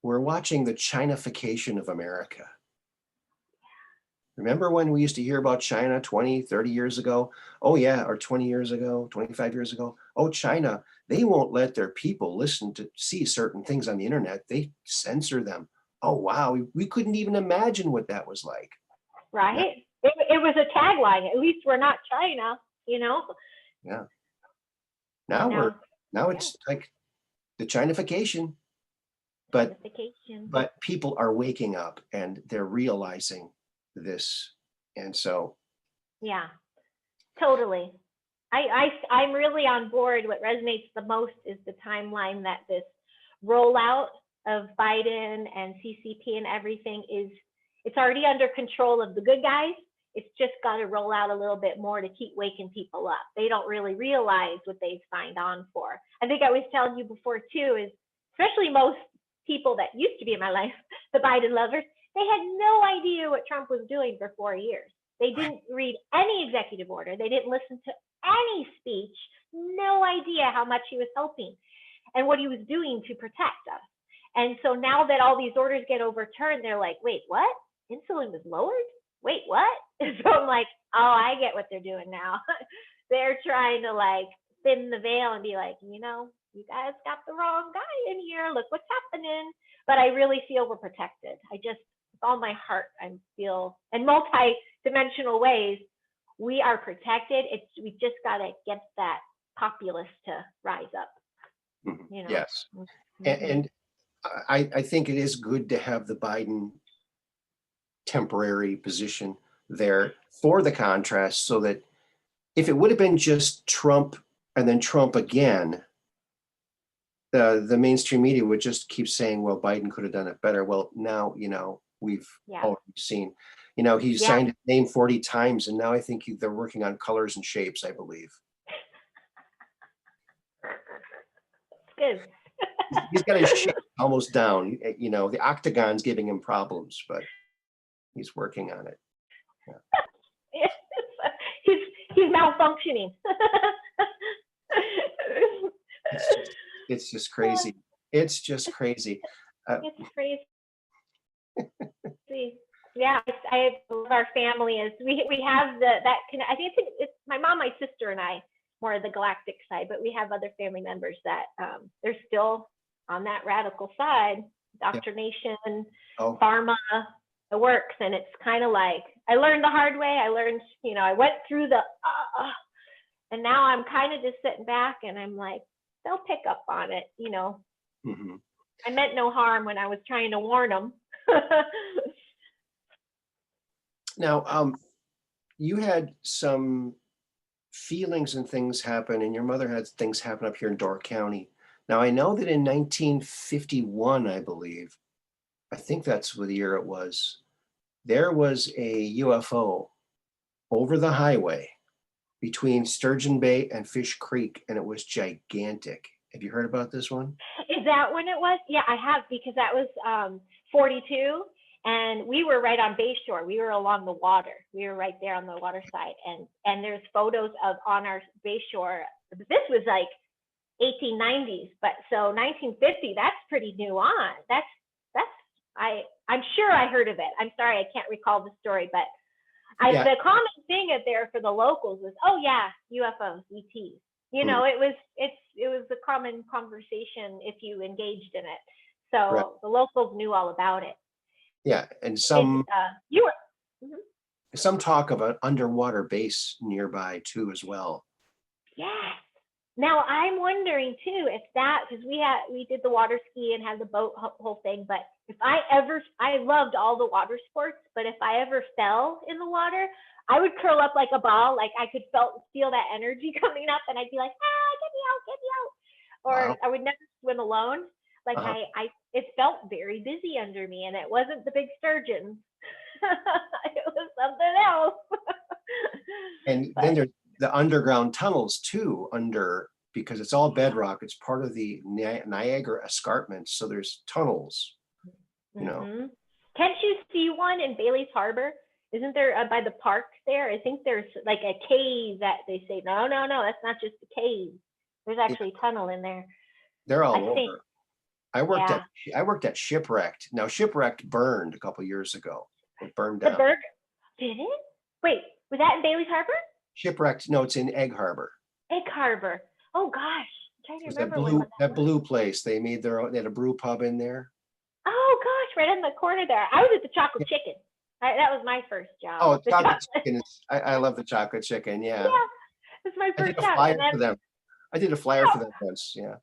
watching the Chinafication of America. Remember when we used to hear about China 20, 30 years ago? Oh yeah, or 20 years ago, 25 years ago. Oh, China, they won't let their people see certain things on the internet. They censor them. Oh wow, we couldn't even imagine what that was like. Right? Yeah. It was a tagline, at least we're not China, you know? Yeah. Now it's like the Chinafication. But people are waking up and they're realizing this. And so. Yeah, totally. I'm really on board. What resonates the most is the timeline that this rollout of Biden and CCP and everything it's already under control of the good guys. It's just got to roll out a little bit more to keep waking people up. They don't really realize what they've signed on for. I think I was telling you before too, is especially most people that used to be in my life, the Biden lovers, they had no idea what Trump was doing for 4 years. They didn't read any executive order. They didn't listen to any speech. No idea how much he was helping and what he was doing to protect us. And so now that all these orders get overturned, they're like, wait, what? Insulin was lowered? Wait, what? And so I'm like, oh, I get what they're doing now. They're trying to like thin the veil and be like, you know, you guys got the wrong guy in here. Look what's happening. But I really feel we're protected. I just, with all my heart, I feel in multi-dimensional ways, we are protected. We just got to get that populace to rise up. You know? Yes. And I think it is good to have the Biden temporary position there for the contrast, so that if it would have been just Trump and then Trump again, the mainstream media would just keep saying, well, Biden could have done it better. Well, now, you know, we've already seen, you know, he's signed his name 40 times, and now I think they're working on colors and shapes, I believe. Good. He's got his shape almost down. You know, the octagon's giving him problems, but He's working on it. He's malfunctioning. It's just crazy. It's just crazy. It's crazy. Yeah, I love our family. Is we have I think it's my mom, my sister, and I, more of the galactic side, but we have other family members that they're still on that radical side, indoctrination, pharma, the works, and it's kind of like I learned the hard way. I learned, I went through and now I'm kind of just sitting back and I'm like, they'll pick up on it, Mm-hmm. I meant no harm when I was trying to warn them. Now, you had some feelings and things happen, and your mother had things happen up here in Door County. Now, I know that in 1951, I think that's what the year it was, there was a UFO over the highway between Sturgeon Bay and Fish Creek, and it was gigantic. Have you heard about this one? Is that when it was? Yeah, I have, because that was 42, and we were right on Bay Shore. We were along the water. We were right there on the water side, and there's photos of on our Bay Shore. This was like 1890s, but so 1950. That's pretty new on. I'm sure I heard of it. I'm sorry, I can't recall the story, but the common thing there for the locals was, oh yeah, UFOs, ETs. It was a common conversation if you engaged in it. So the locals knew all about it. Yeah, and some talk of an underwater base nearby too as well. Yes. Now I'm wondering too if because we did the water ski and had the boat whole thing, but if I loved all the water sports, but if I ever fell in the water, I would curl up like a ball, like I could feel that energy coming up, and I'd be like, get me out. Or wow. I would never swim alone. Like it felt very busy under me, and it wasn't the big sturgeons. It was something else. And then there's the underground tunnels too, because it's all bedrock. It's part of the Niagara escarpment, so there's tunnels. Mm-hmm. Can't you see one in Bailey's Harbor? Isn't there by the park there? I think there's like a cave that they say, no, that's not just a cave. There's actually a tunnel in there. They're all over. I worked at Shipwrecked. Now Shipwrecked burned a couple years ago. It burned down. Did it? Wait, was that in Bailey's Harbor? Shipwrecked. No, it's in Egg Harbor. Egg Harbor. Oh gosh, I'm trying to remember that blue place. They made they had a brew pub in there. Oh gosh, right in the corner there. I was at the Chocolate Chicken. That was my first job. Oh, chocolate chicken is. I love the chocolate chicken. Yeah. Yeah, it's my first job. I did a flyer for them once. Yeah.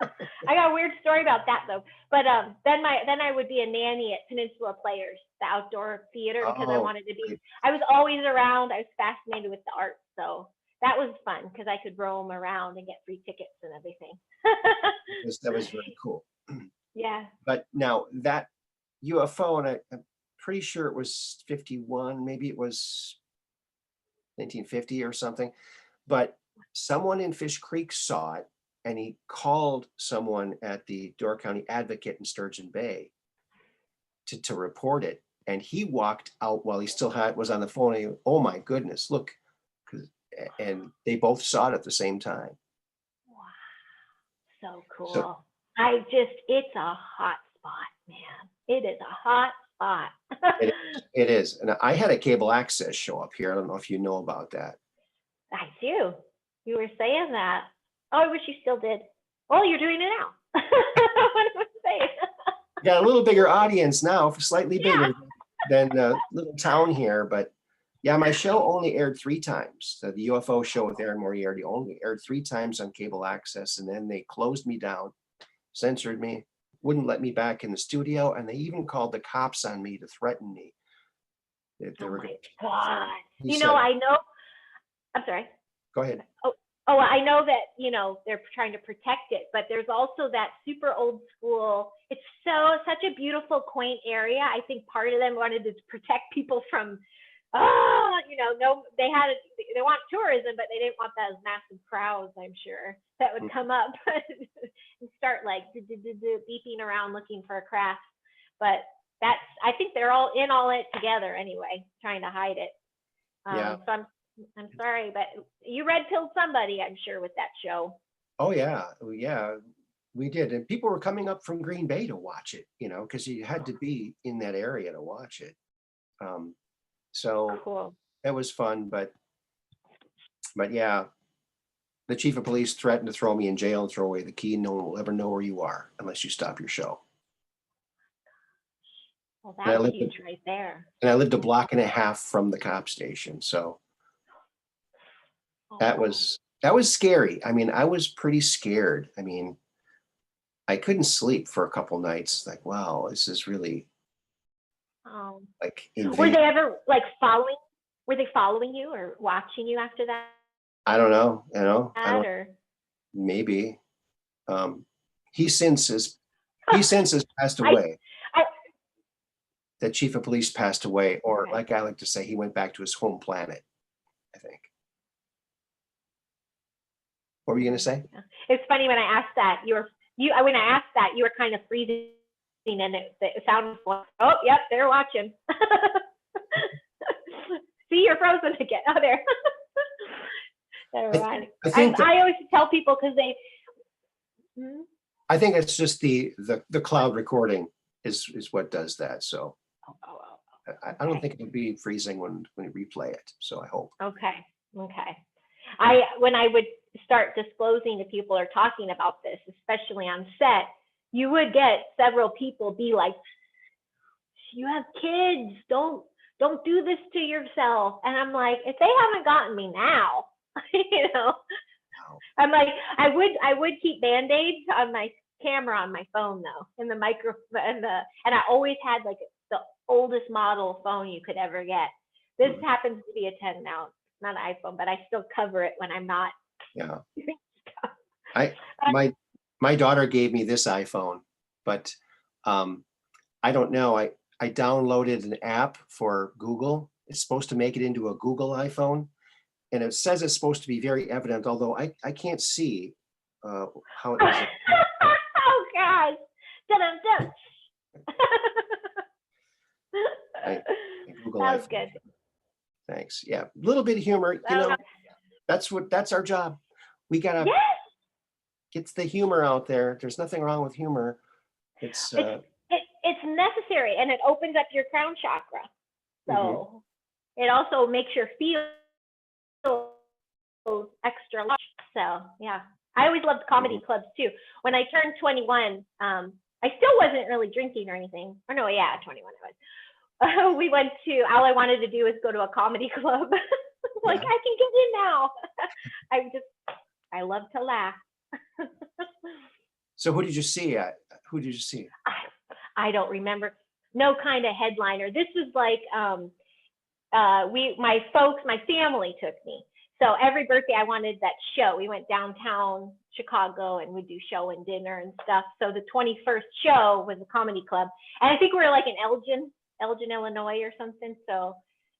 I got a weird story about that though. But then I would be a nanny at Peninsula Players, the outdoor theater, because I wanted to be. I was always around. I was fascinated with the art, so that was fun because I could roam around and get free tickets and everything. That was very cool. Yeah. But now that UFO, and I'm pretty sure it was 51, maybe it was 1950 or something, but someone in Fish Creek saw it, and he called someone at the Door County Advocate in Sturgeon Bay to report it, and he walked out while he still was on the phone. And oh my goodness, look, and they both saw it at the same time. Wow, so cool. It's a hot spot, man. It is a hot spot. It is. And I had a cable access show up here. I don't know if you know about that. I do. You were saying that. Oh, I wish you still did. Well, you're doing it now. What am I saying? Got a little bigger audience now, slightly bigger than the little town here. But yeah, my show only aired 3 times. The UFO show with Aaron Moriarty only aired 3 times on cable access. And then they closed me down, censored me, wouldn't let me back in the studio. And they even called the cops on me to threaten me. Oh my God. I know. I'm sorry. Go ahead. Oh, I know that, they're trying to protect it, but there's also that super old school. It's such a beautiful, quaint area. I think part of them wanted to protect people from, they want tourism, but they didn't want those massive crowds, I'm sure, that would come up and start like beeping around looking for a craft. But I think they're all in it together anyway, trying to hide it. Yeah. So I'm sorry, but you red pilled somebody, I'm sure, with that show. Oh yeah, we did, and people were coming up from Green Bay to watch it, because you had to be in that area to watch it. So Cool. that was fun, but yeah, the chief of police threatened to throw me in jail and throw away the key. No one will ever know where you are unless you stop your show. Well, that's huge right there. And I lived a block and a half from the cop station, so that was scary. I mean, I was pretty scared. I mean, I couldn't sleep for a couple nights. Like, wow, this is really like invading. Were they ever like following? Were they following you or watching you after that? I don't know. Maybe. He since has passed away. That chief of police passed away, or like I like to say, he went back to his home planet, I think. What were you going to say? It's funny when I asked that, when I asked that, you were kind of freezing, and it sounded like, oh, yep, they're watching. See, you're frozen again. Oh, there. I always tell people because they. I think it's just the cloud recording is what does that. So I don't think it'll be freezing when we replay it. So I hope. Okay. When I would start disclosing to people or talking about this, especially on set, you would get several people be like, "You have kids, don't do this to yourself." And I'm like, if they haven't gotten me now, I'm like, I would keep Band-Aids on my camera on my phone though, and the micro and I always had like the oldest model phone you could ever get. This happens to be a 10 now. It's not an iPhone, but I still cover it when I'm not. Yeah. My daughter gave me this iPhone, but I don't know. I downloaded an app for Google. It's supposed to make it into a Google iPhone, and it says it's supposed to be very evident, although I can't see how it is. Oh gosh. Dun-dun-dun. Google that was iPhone. good. Thanks. Yeah, a little bit of humor. That's our job. We gotta get the humor out there. There's nothing wrong with humor. It's necessary, and it opens up your crown chakra. So it also makes your feel extra large. So yeah, I always loved comedy clubs too. When I turned 21, I still wasn't really drinking or anything. Or no, yeah, 21 I was. We went to, all I wanted to do was go to a comedy club. Like, I can get in now. I love to laugh. So who did you see? I don't remember. No kind of headliner. This was like, my family took me. So every birthday I wanted that show. We went downtown Chicago and we'd do show and dinner and stuff. So the 21st show was a comedy club. And I think we were like in Elgin, Illinois or something. So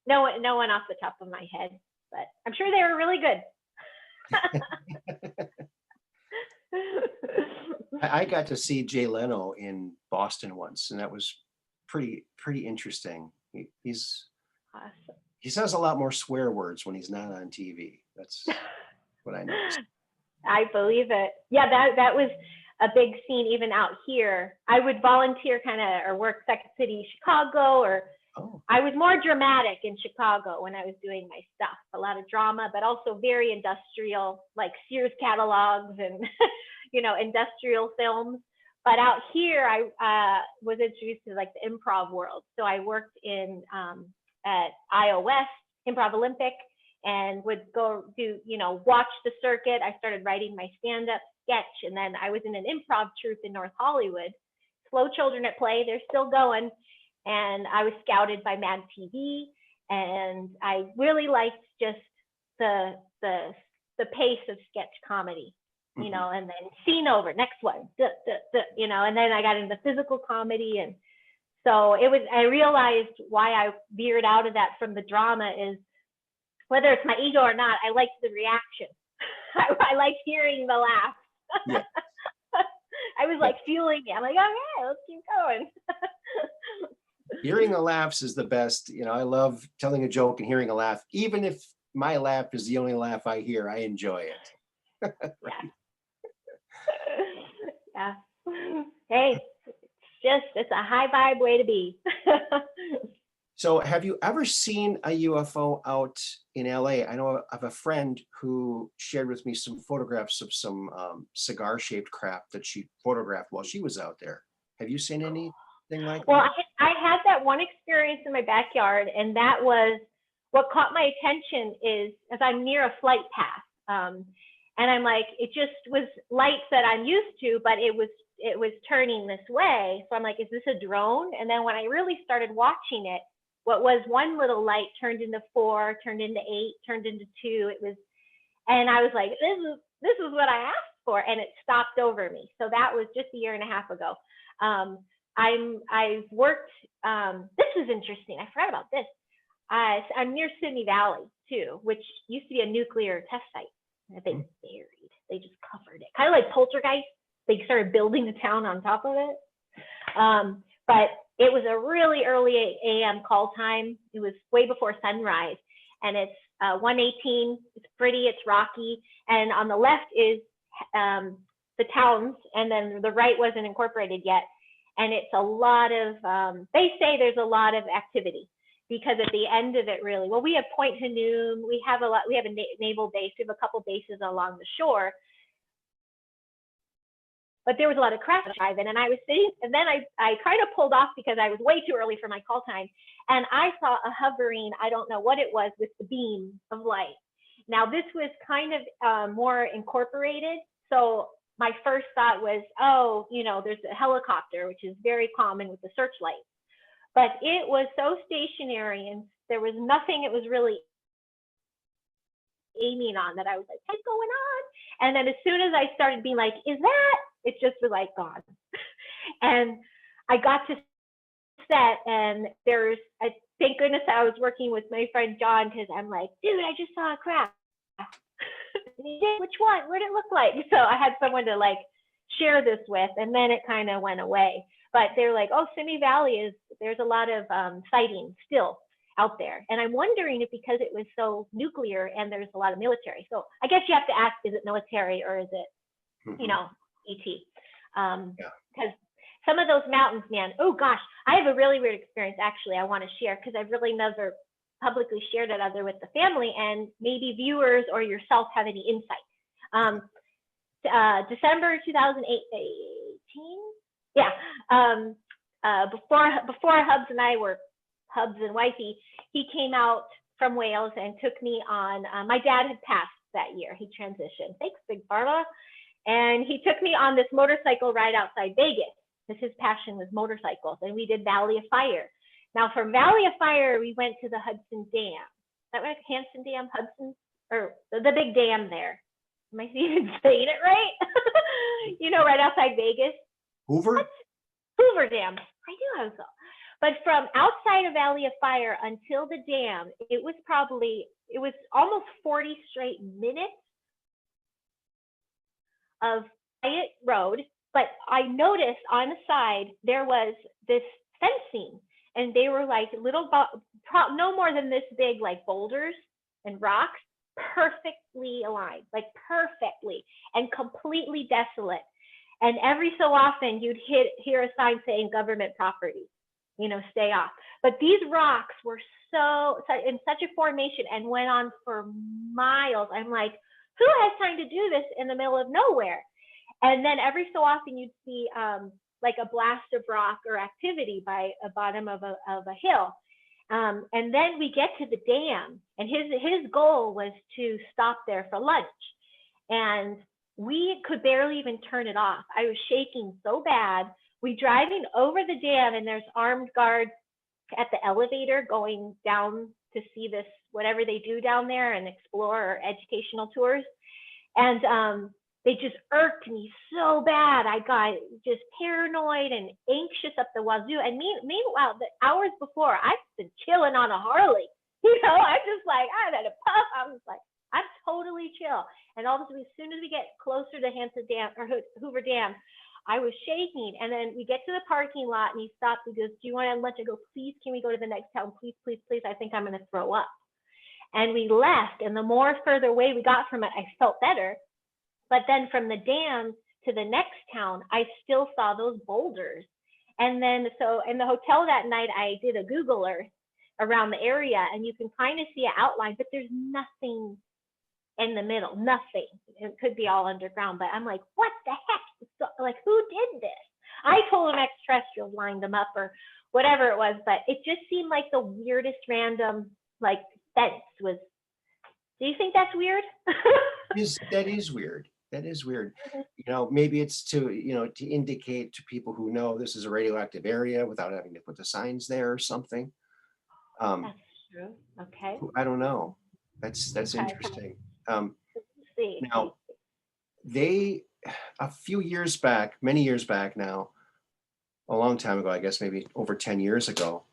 no one off the top of my head, but I'm sure they were really good. I got to see Jay Leno in Boston once, and that was pretty interesting. He's awesome. He says a lot more swear words when he's not on TV. That's what I noticed. I believe it. Yeah, that was a big scene even out here. I would volunteer or work Second City, Chicago, or I was more dramatic in Chicago when I was doing my stuff. A lot of drama, but also very industrial, like Sears catalogs and, industrial films. But out here, I was introduced to like the improv world. So I worked at iOS, Improv Olympic, and would go do, watch the circuit. I started writing my stand-up sketch, and then I was in an improv troupe in North Hollywood. Slow Children at Play, they're still going. And I was scouted by Mad TV, and I really liked just the pace of sketch comedy, and then scene over, next one, and then I got into physical comedy. And so I realized why I veered out of that from the drama is, whether it's my ego or not, I liked the reaction. I liked hearing the laugh. Yeah. I was like feeling it. I'm like, okay, let's keep going. Hearing the laughs is the best. You know, I love telling a joke and hearing a laugh. Even if my laugh is the only laugh I hear, I enjoy it. Right. Yeah. Hey, it's a high vibe way to be. So have you ever seen a UFO out in LA? I know of a friend who shared with me some photographs of some cigar-shaped craft that she photographed while she was out there. Have you seen anything like Well, that? I had that one experience in my backyard, and that was what caught my attention is as I'm near a flight path. And I'm like, it just was lights that I'm used to, but it was turning this way. So I'm like, is this a drone? And then when I really started watching it, what was one little light turned into 4, turned into 8, turned into 2. And I was like, this is what I asked for, and it stopped over me. So that was just a year and a half ago. I've worked. This is interesting. I forgot about this. I'm near Simi Valley too, which used to be a nuclear test site. That they buried. They just covered it, kind of like Poltergeist. They started building the town on top of it. But it was a really early AM call time. It was way before sunrise, and it's 118. It's pretty. It's rocky, and on the left is the towns, and then the right wasn't incorporated yet. And it's a lot of. They say there's a lot of activity because at the end of it, really, well, we have Point Hanum. We have a naval base. We have a couple bases along the shore. But there was a lot of craft driving, and I was sitting, and then I kind of pulled off because I was way too early for my call time, and I saw a hovering, I don't know what it was, with the beam of light. Now this was kind of more incorporated, so my first thought was, oh, you know, there's a helicopter, which is very common with the searchlight, but it was so stationary, and there was nothing it was really aiming on that I was like, what's going on? And then as soon as I started being like, is that? It just was like gone. And I got to set, and thank goodness I was working with my friend John, because I'm like, dude, I just saw a craft. Which one? What did it look like? So I had someone to like share this with, and then it kind of went away. But they're like, oh, Simi Valley there's a lot of sightings still out there. And I'm wondering if because it was so nuclear and there's a lot of military. So I guess you have to ask, is it military or is it, you know, ET? Because some of those mountains, man, oh gosh, I have a really weird experience actually I want to share, because I've really never publicly shared it other with the family, and maybe viewers or yourself have any insight. December 2018, yeah, before Hubs and I were Hubs and Wifey, he came out from Wales and took me on, my dad had passed that year, he transitioned, thanks Big Pharma, and he took me on this motorcycle ride outside Vegas, because his passion was motorcycles, and we did Valley of Fire. Now from Valley of Fire, we went to the Hudson Dam. Is that right? Hanson Dam, Hudson, or the big dam there. Am I even saying it right? You know, right outside Vegas. Hoover? Hoover Dam. I knew I was. But from outside of Valley of Fire until the dam, it was almost 40 straight minutes of quiet road. But I noticed on the side, there was this fencing, and they were like little, no more than this big, like boulders and rocks, perfectly aligned, like perfectly, and completely desolate. And every so often you'd hear a sign saying government property, you know, stay off. But these rocks were in such a formation and went on for miles. I'm like, who has time to do this in the middle of nowhere? And then every so often you'd see like a blast of rock or activity by a bottom of a hill. And then we get to the dam, and his goal was to stop there for lunch. And we could barely even turn it off. I was shaking so bad. We driving over the dam, and there's armed guards at the elevator going down to see this, whatever they do down there, and explore or educational tours. And they just irked me so bad. I got just paranoid and anxious up the wazoo. And meanwhile, the hours before, I've been chilling on a Harley. You know, I'm just like, I had a puff. I was like, I'm totally chill. And all of a sudden, as soon as we get closer to Hanson Dam or Hoover Dam, I was shaking. And then we get to the parking lot and he stops. He goes, do you want to lunch? I go, please, can we go to the next town? Please, please, please. I think I'm going to throw up. And we left. And the more further away we got from it, I felt better. But then from the dam to the next town, I still saw those boulders. And then, so in the hotel that night, I did a Google Earth around the area, and you can kind of see an outline, but there's nothing in the middle, nothing. It could be all underground, but I'm like, what the heck? So, like, who did this? I told them extraterrestrials lined them up or whatever it was, but it just seemed like the weirdest random, like, fence was. Do you think that's weird? That is weird. That is weird. You know, maybe it's to, you know, to indicate to people who know this is a radioactive area without having to put the signs there or something. That's true. Okay. I don't know. That's Okay. interesting. Let's see. Now, they, a few years back, many years back now, a long time ago, I guess maybe over 10 years ago,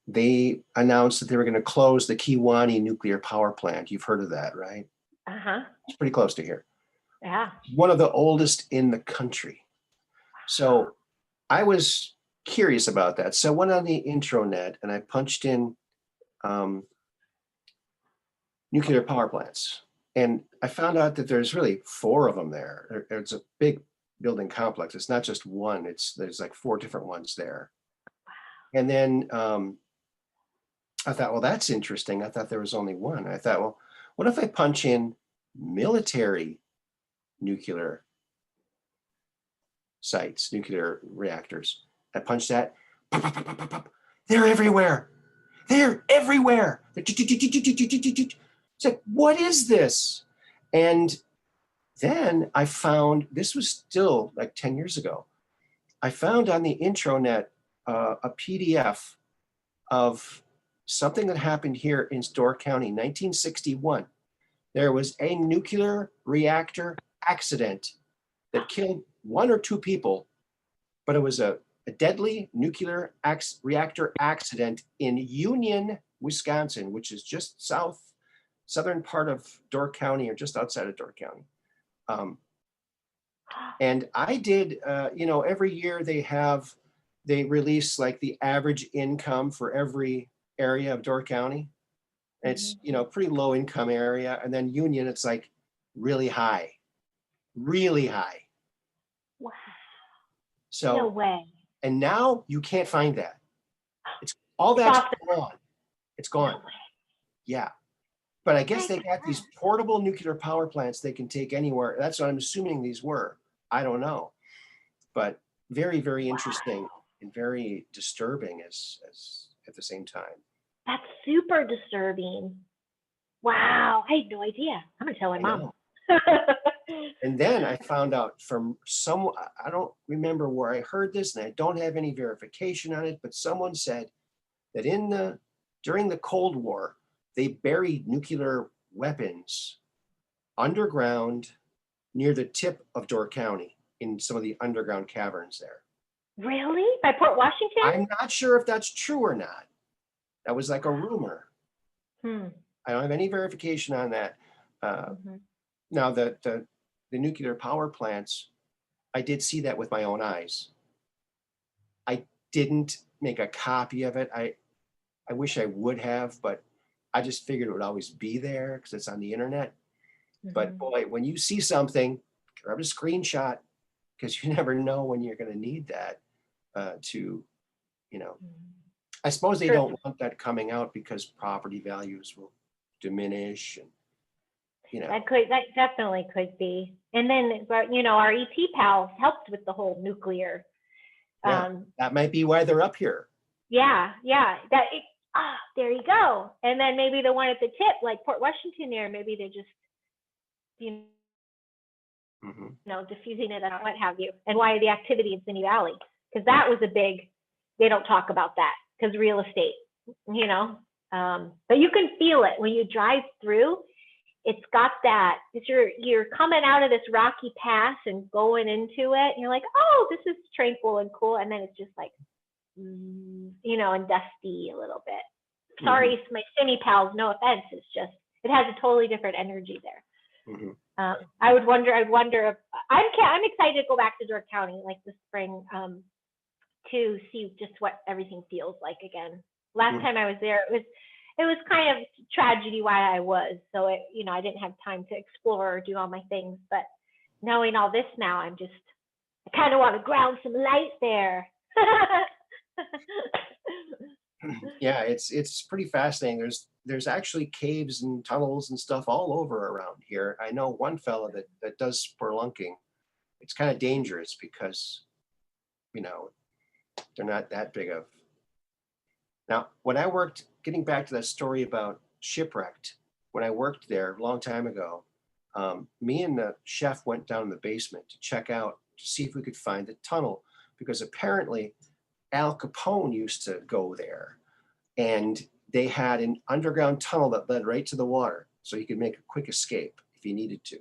they announced that they were going to close the Kewaunee nuclear power plant. You've heard of that, right? Uh-huh. It's pretty close to here. Yeah. One of the oldest in the country. So I was curious about that. So I went on the intranet and I punched in nuclear power plants. And I found out that there's really 4 of them there. It's a big building complex. It's not just one. There's like 4 different ones there. And then I thought, well, that's interesting. I thought there was only one. I thought, well, what if I punch in military nuclear sites, nuclear reactors? I punch that. Pop, pop, pop, pop, pop, pop. They're everywhere. They're everywhere. It's like, what is this? And then I found, this was still like 10 years ago, I found on the intranet a PDF of something that happened here in Door County, 1961. There was a nuclear reactor accident that killed 1 or 2 people, but it was a deadly nuclear reactor accident in Union, Wisconsin, which is just southern part of Door County or just outside of Door County. And I did, you know, every year they release like the average income for every area of Door County. It's, you know, pretty low income area. And then Union, it's like really high, really high. Wow. So, no way. And now you can't find that. It's all that's gone. It's gone. No way. Yeah. But I guess they got these portable nuclear power plants they can take anywhere. That's what I'm assuming these were. I don't know. But very, very interesting and very disturbing as at the same time. That's super disturbing. Wow. I had no idea. I'm going to tell my mom. And then I found out from I don't remember where I heard this, and I don't have any verification on it, but someone said that during the Cold War, they buried nuclear weapons underground near the tip of Door County in some of the underground caverns there. Really? By Port Washington? I'm not sure if that's true or not. That was like a rumor. I don't have any verification on that. Now, the nuclear power plants, I did see that with my own eyes. I didn't make a copy of it. I wish I would have, but I just figured it would always be there because it's on the internet. But boy, when you see something, grab a screenshot because you never know when you're going to need that to, you know. I suppose they don't want that coming out because property values will diminish, and you know. That definitely could be. And then, you know, our ET pals helped with the whole nuclear. That might be why they're up here. Yeah. There you go. And then maybe the one at the tip, like Port Washington there, maybe they're just, you know, diffusing it and what have you. And why the activity in Simi Valley? Because that was a big, they don't talk about that because real estate, you know. But you can feel it when you drive through. It's got that. You're coming out of this rocky pass and going into it, and you're like, oh, this is tranquil and cool. And then it's just like, you know, and dusty a little bit. Sorry, my Simi pals, no offense. It's just, it has a totally different energy there. I would wonder. I'd wonder if I'm excited to go back to Door County like this spring to see just what everything feels like again. Last time I was there, it was kind of tragedy why I was. So I didn't have time to explore or do all my things. But knowing all this now, I kind of want to ground some light there. Yeah, it's pretty fascinating. There's actually caves and tunnels and stuff all over around here. I know one fella that does spelunking. It's kind of dangerous because, they're not that big of. Now, when I worked, getting back to that story about Shipwrecked, when I worked there a long time ago, me and the chef went down in the basement to check out to see if we could find a tunnel, because apparently Al Capone used to go there, and they had an underground tunnel that led right to the water, so he could make a quick escape if he needed to.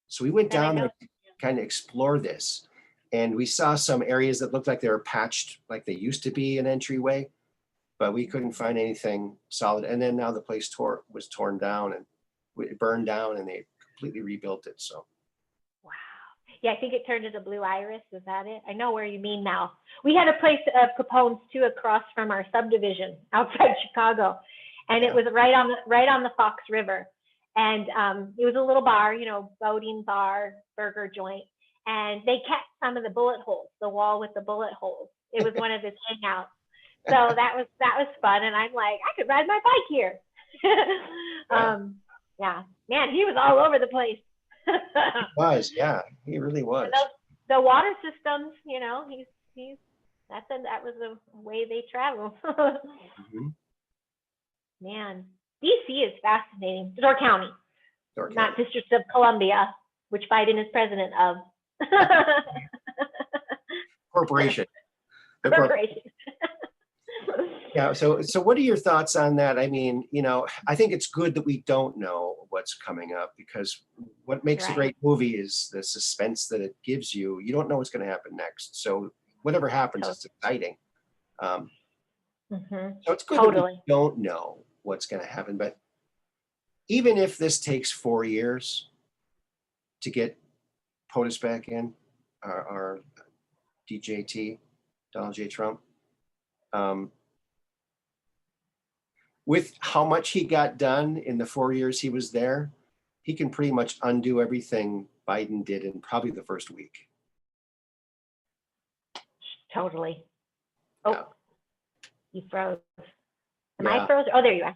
So we went down there to kind of explore this, and we saw some areas that looked like they were patched, like they used to be an entryway, but we couldn't find anything solid. And then now the place was torn down and it burned down, and they completely rebuilt it. So. Wow. Yeah, I think it turned into Blue Iris. Is that it? I know where you mean now. We had a place of Capone's too across from our subdivision outside Chicago, and it was right on the Fox River. And it was a little bar, boating bar, burger joint, and they kept some of the bullet holes, the wall with the bullet holes. It was one of his hangouts. So that was fun, and I'm like, I could ride my bike here. Yeah, man, he was all over the place. He was, yeah, he really was. The water systems, he's that was the way they travel. Man, DC is fascinating. Door County, not District of Columbia, which Biden is president of. Corporation. Corporation. Yeah. So what are your thoughts on that? I mean, I think it's good that we don't know what's coming up, because what makes a great movie is the suspense that it gives you. You don't know what's going to happen next. So whatever happens, it's exciting. So it's good that we don't know what's going to happen. But even if this takes 4 years to get POTUS back in, our DJT, Donald J. Trump, with how much he got done in the 4 years he was there, he can pretty much undo everything Biden did in probably the first week. Totally. Oh, yeah. You froze. Am I froze? Oh, there you are.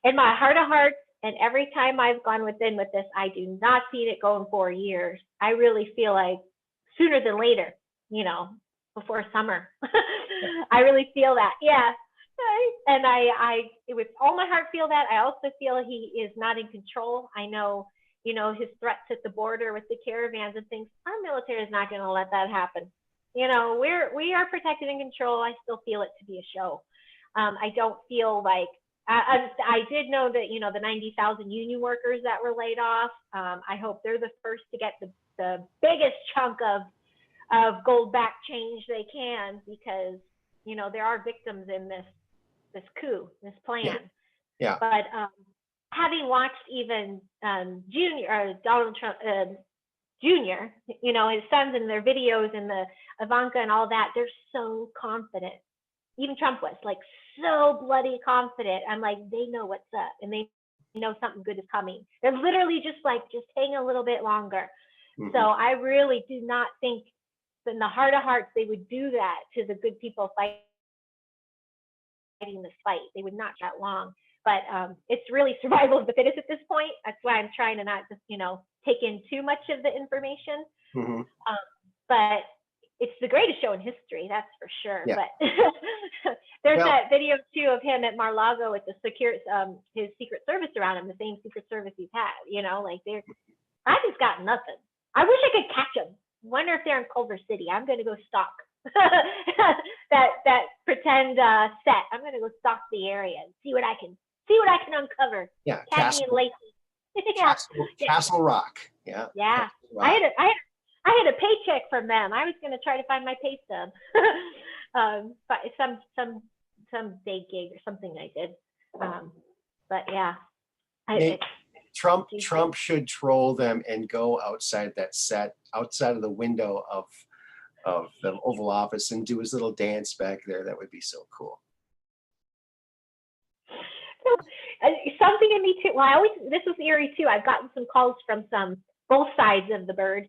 In my heart of hearts, and every time I've gone within with this, I do not see it going 4 years. I really feel like sooner than later, before summer. I really feel that. Yeah. And I with all my heart feel that. I also feel he is not in control. I know, his threats at the border with the caravans and things. Our military is not going to let that happen. We are protected and controlled. I still feel it to be a show. I don't feel like I did know that the 90,000 union workers that were laid off. I hope they're the first to get the biggest chunk of gold back change they can, because there are victims in this coup, this plan. Yeah. But having watched even Donald Trump Jr., his sons and their videos and the Ivanka and all that, they're so confident. Even Trump was like so bloody confident. I'm like, they know what's up, and they know something good is coming. They're literally just hang a little bit longer. So I really do not think in the heart of hearts they would do that to the good people fighting this fight. They would not that long. But it's really survival of the fittest at this point. That's why I'm trying to not just take in too much of the information. But it's the greatest show in history, that's for sure. Yeah. But there's that video too of him at Mar-a-Lago with the his Secret Service around him, the same Secret Service he's had. I just got nothing. I wish I could catch them. Wonder if they're in Culver City. I'm going to go stalk that pretend set. I'm going to go stalk the area and see what I can uncover. Yeah, Castle Rock. Yeah. Yeah. Rock. I had a paycheck from them. I was going to try to find my pay stub. But some day gig or something I did. But yeah. Trump should troll them and go outside that set, outside of the window of the Oval Office, and do his little dance back there. That would be so cool. Something in me too. Well, this was eerie too. I've gotten some calls from both sides of the bird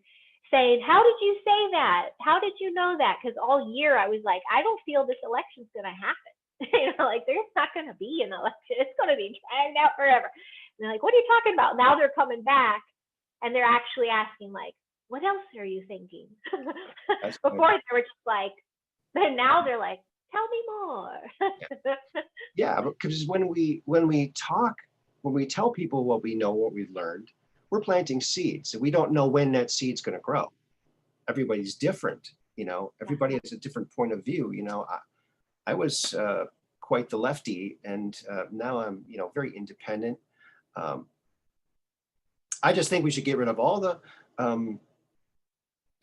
saying, how did you say that? How did you know that? Because all year I was like, I don't feel this election's going to happen. Like there's not going to be an election. It's going to be dragged out forever. And they're like, what are you talking about? Now they're coming back and they're actually asking like, what else are you thinking? Before they were just like, then now they're like, tell me more. Yeah, because when we tell people what we know, what we've learned, we're planting seeds, and we don't know when that seed's going to grow. Everybody's different, everybody has a different point of view. I was quite the lefty, and now I'm, very independent. I just think we should get rid of all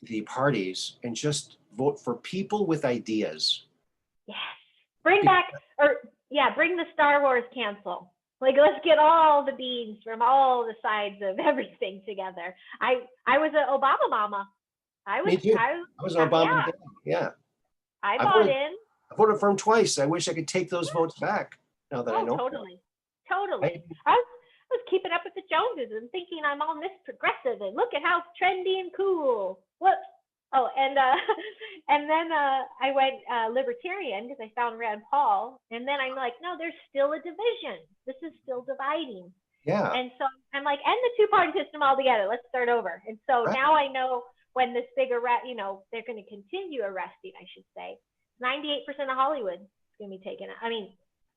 the parties and just vote for people with ideas. Yes. Bring the Star Wars council. Like, let's get all the beans from all the sides of everything together. I was an Obama mama. Me too. I was an Obama. Yeah. I bought in. I voted for him twice. I wish I could take those votes back now that I know. Totally. I was keeping up with the Joneses and thinking I'm all Miss Progressive and look at how trendy and cool. What? Oh, and then I went libertarian because I found Rand Paul, and then I'm like, no, there's still a division. This is still dividing. Yeah. And so I'm like, end the two-party system altogether. Let's start over. And so now I know when this big arrest, they're going to continue arresting, I should say. 98% of Hollywood is going to be taken out. I mean,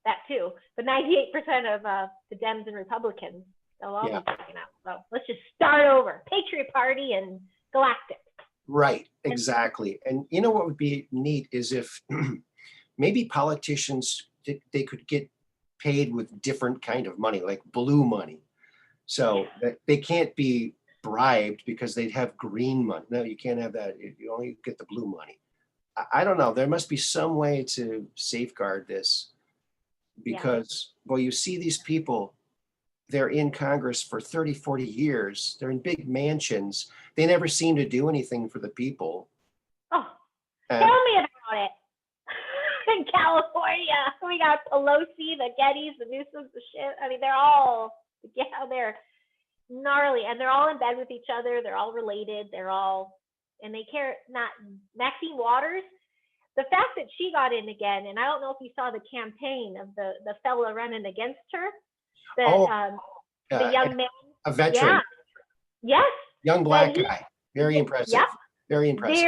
that too, but 98% of the Dems and Republicans, they'll all be taken out. So let's just start over. Patriot Party and Galactic. Right, exactly. And you know what would be neat is if maybe politicians, they could get paid with different kind of money, like blue money. So that they can't be bribed because they'd have green money. No, you can't have that. You only get the blue money. I don't know. There must be some way to safeguard this because, well, you see these people, they're in Congress for 30, 40 years. They're in big mansions. They never seem to do anything for the people. Oh, tell me about it. In California, we got Pelosi, the Gettys, the Newsoms, the shit. I mean, they're gnarly, and they're all in bed with each other. They're all related. And they care not. Maxine Waters, the fact that she got in again, and I don't know if you saw the campaign of the fella running against her. The young man, a veteran, yes, young black guy, very impressive. Yep. Very impressive.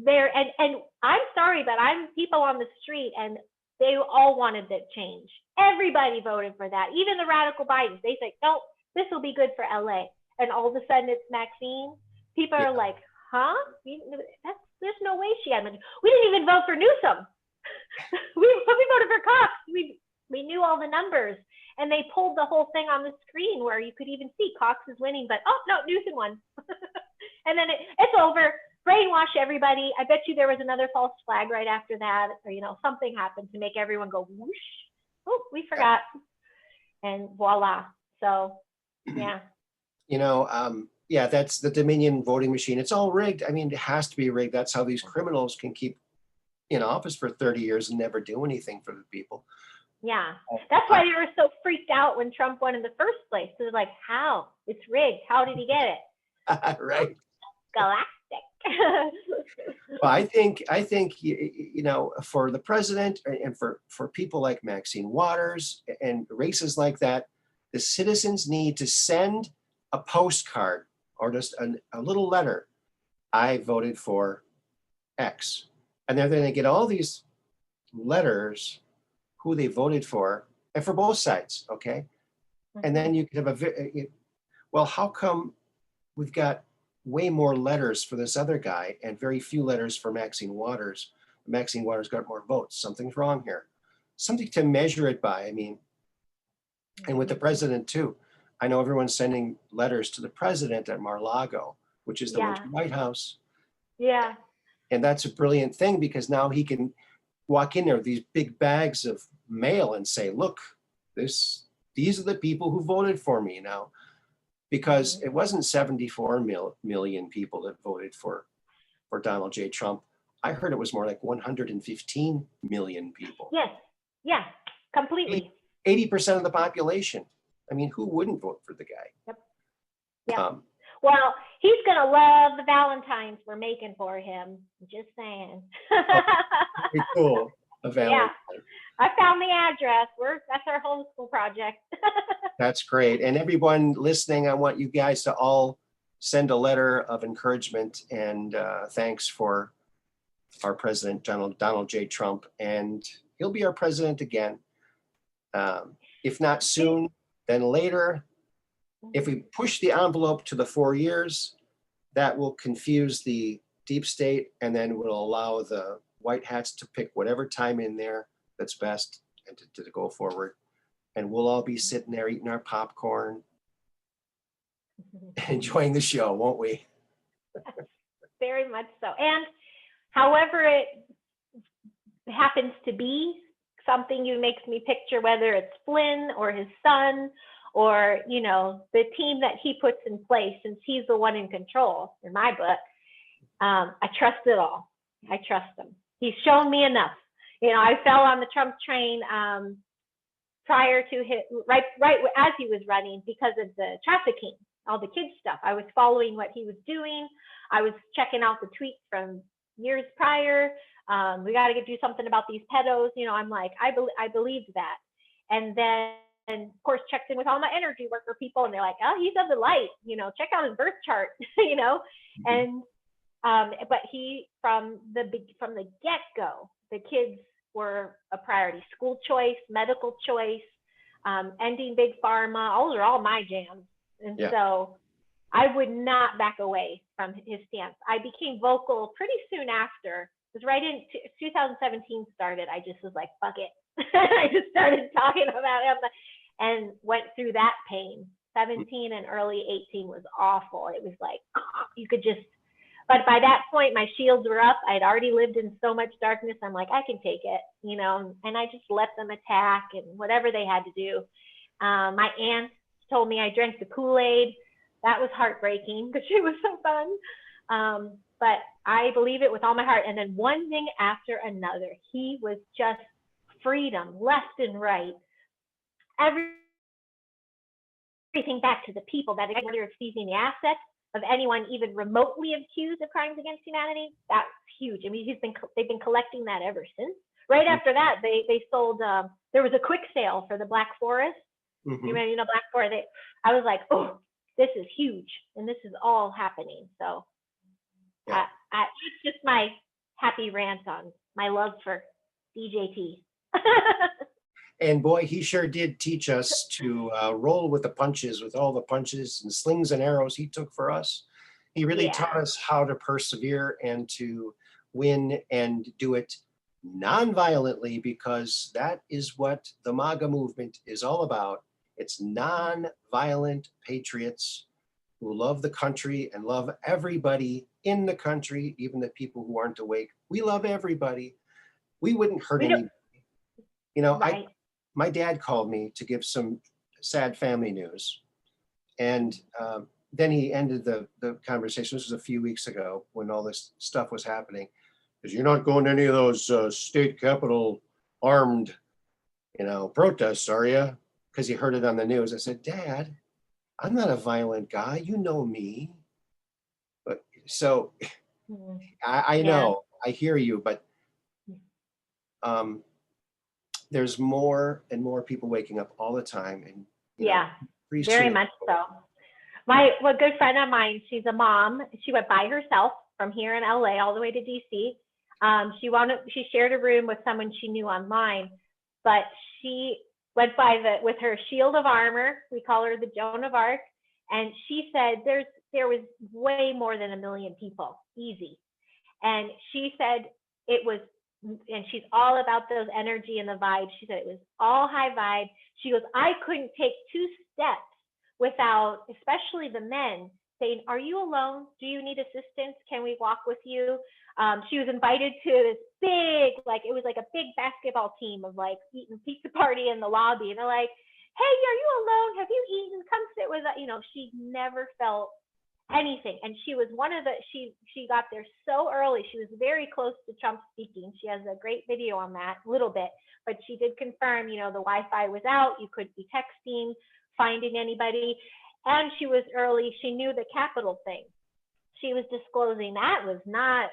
Very, and I'm sorry, but I'm people on the street, and they all wanted that change. Everybody voted for that, even the radical Bidens. They say, no, this will be good for LA, and all of a sudden it's Maxine. People are like, huh? There's no way she had. We didn't even vote for Newsom. we voted for Cox. We knew all the numbers. And they pulled the whole thing on the screen where you could even see Cox is winning, but oh no, Newsom won. And then it's over. Brainwash everybody. I bet you there was another false flag right after that, or something happened to make everyone go whoosh. Oh, we forgot. And voila. So yeah. That's the Dominion voting machine. It's all rigged. I mean, it has to be rigged. That's how these criminals can keep in office for 30 years and never do anything for the people. Yeah, that's why they were so freaked out when Trump won in the first place. They're like, how? It's rigged. How did he get it? Right. Galactic. Well, I think for the president and for people like Maxine Waters and races like that, the citizens need to send a postcard or just a little letter. I voted for X. And they're going to get all these letters who they voted for, and for both sides, okay? Mm-hmm. And then you could have how come we've got way more letters for this other guy and very few letters for Maxine Waters? Maxine Waters got more votes. Something's wrong here. Something to measure it by, and with the president too. I know everyone's sending letters to the president at Mar-a-Lago, which is the Winter White House. Yeah. And that's a brilliant thing because now he can walk in there with these big bags of mail and say, look, these are the people who voted for me now. because it wasn't 74 million people that voted for Donald J. Trump. I heard it was more like 115 million people. Yes, yeah, completely. 80% of the population. I mean, who wouldn't vote for the guy? Yep. Yeah. Well, he's gonna love the Valentines we're making for him. Just saying. Pretty cool. A Valentine. Yeah, I found the address. That's our homeschool project. That's great. And everyone listening, I want you guys to all send a letter of encouragement and thanks for our president, Donald J. Trump. And he'll be our president again. If not soon, then later. If we push the envelope to the 4 years, that will confuse the deep state and then will allow the white hats to pick whatever time in there that's best and to go forward. And we'll all be sitting there eating our popcorn, enjoying the show, won't we? Very much so. And however it happens to be, something you makes me picture, whether it's Flynn or his son or, you know, the team that he puts in place, since he's the one in control in my book. I trust it all. I trust him. He's shown me enough. You know, I fell on the Trump train prior to his, right as he was running, because of the trafficking, all the kids stuff. I was following what he was doing. I was checking out the tweets from years prior. We got to do something about these pedos. You know, I'm like, I believed that. And then, of course, checked in with all my energy worker people, and they're like, oh, he's of the light, you know, check out his birth chart, you know. And but he, from the get-go, the kids were a priority. School choice, medical choice, ending big pharma, those are all my jams. And so I would not back away from his stance. I became vocal pretty soon after. It was right in 2017 started. I just was like, fuck it. I just started talking about him and went through that pain. 17 and early 18 was awful. It was like, you could just, but by that point, my shields were up. I'd already lived in so much darkness. I'm like, I can take it, you know, and I just let them attack and whatever they had to do. My aunt told me I drank the Kool-Aid. That was heartbreaking because it was so fun. But I believe it with all my heart. And then one thing after another, he was just freedom, left and right. Everything back to the people, that whether it's seizing the assets of anyone even remotely accused of crimes against humanity, that's huge. I mean, they've been collecting that ever since. Right after that, they sold, there was a quick sale for the Black Forest. You know, Black Forest. I was like, oh, this is huge. And this is all happening. So it's just my happy rant on my love for DJT. And boy, he sure did teach us to roll with the punches, with all the punches and slings and arrows he took for us. He really taught us how to persevere and to win and do it non-violently, because that is what the MAGA movement is all about. It's non-violent patriots who love the country and love everybody in the country, even the people who aren't awake. We love everybody. We wouldn't hurt anybody. You know, my dad called me to give some sad family news. And then he ended the conversation. This was a few weeks ago when all this stuff was happening. Because you're not going to any of those state capitol armed, you know, protests, are you? Because he heard it on the news. I said, Dad, I'm not a violent guy. You know me. But so I know, I hear you, but there's more and more people waking up all the time. And very much so. A good friend of mine, she's a mom. She went by herself from here in LA all the way to DC. She shared a room with someone she knew online, but she went by with her shield of armor. We call her the Joan of Arc. And she said there was way more than 1 million people, easy. And she said it was, and she's all about those energy and the vibe. She said it was all high vibe. She goes, I couldn't take 2 steps without, especially the men, saying, are you alone? Do you need assistance? Can we walk with you? She was invited to this big, it was like a big basketball team of like eating pizza party in the lobby. And they're like, hey, are you alone? Have you eaten? Come sit with us. You know, she never felt anything. And she was one of the, she got there so early. She was very close to Trump speaking. She has a great video on that, a little bit, but she did confirm, you know, the Wi-Fi was out. You couldn't be texting, finding anybody. And she was early. She knew the Capitol thing. She was disclosing that was not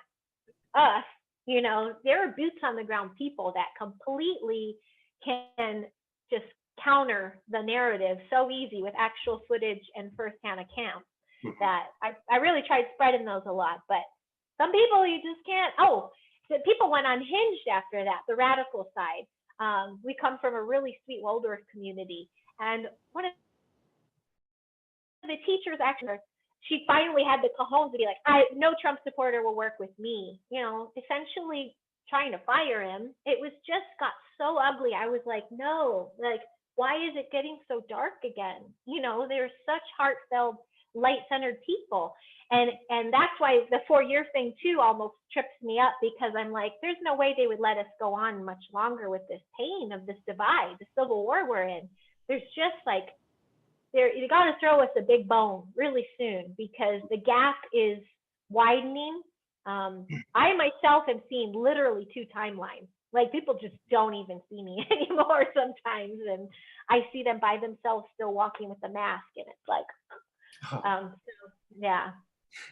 us. You know, there are boots on the ground people that completely can just counter the narrative so easy with actual footage and firsthand accounts that I really tried spreading those a lot. But some people you just can't. Oh, the people went unhinged after that, the radical side. We come from a really sweet Waldorf community. And one of the teachers actually, she finally had the cajones to be like, no Trump supporter will work with me. You know, essentially trying to fire him. It was just got so ugly. I was like, no, like, why is it getting so dark again? You know, there's such heartfelt, light-centered people. And that's why the 4-year thing too almost trips me up, because I'm like, there's no way they would let us go on much longer with this pain of this divide, the civil war we're in. There's just like, you got to throw us a big bone really soon, because the gap is widening. I myself am seeing literally 2 timelines. Like, people just don't even see me anymore sometimes, and I see them by themselves still walking with a mask, and it's like, so, yeah,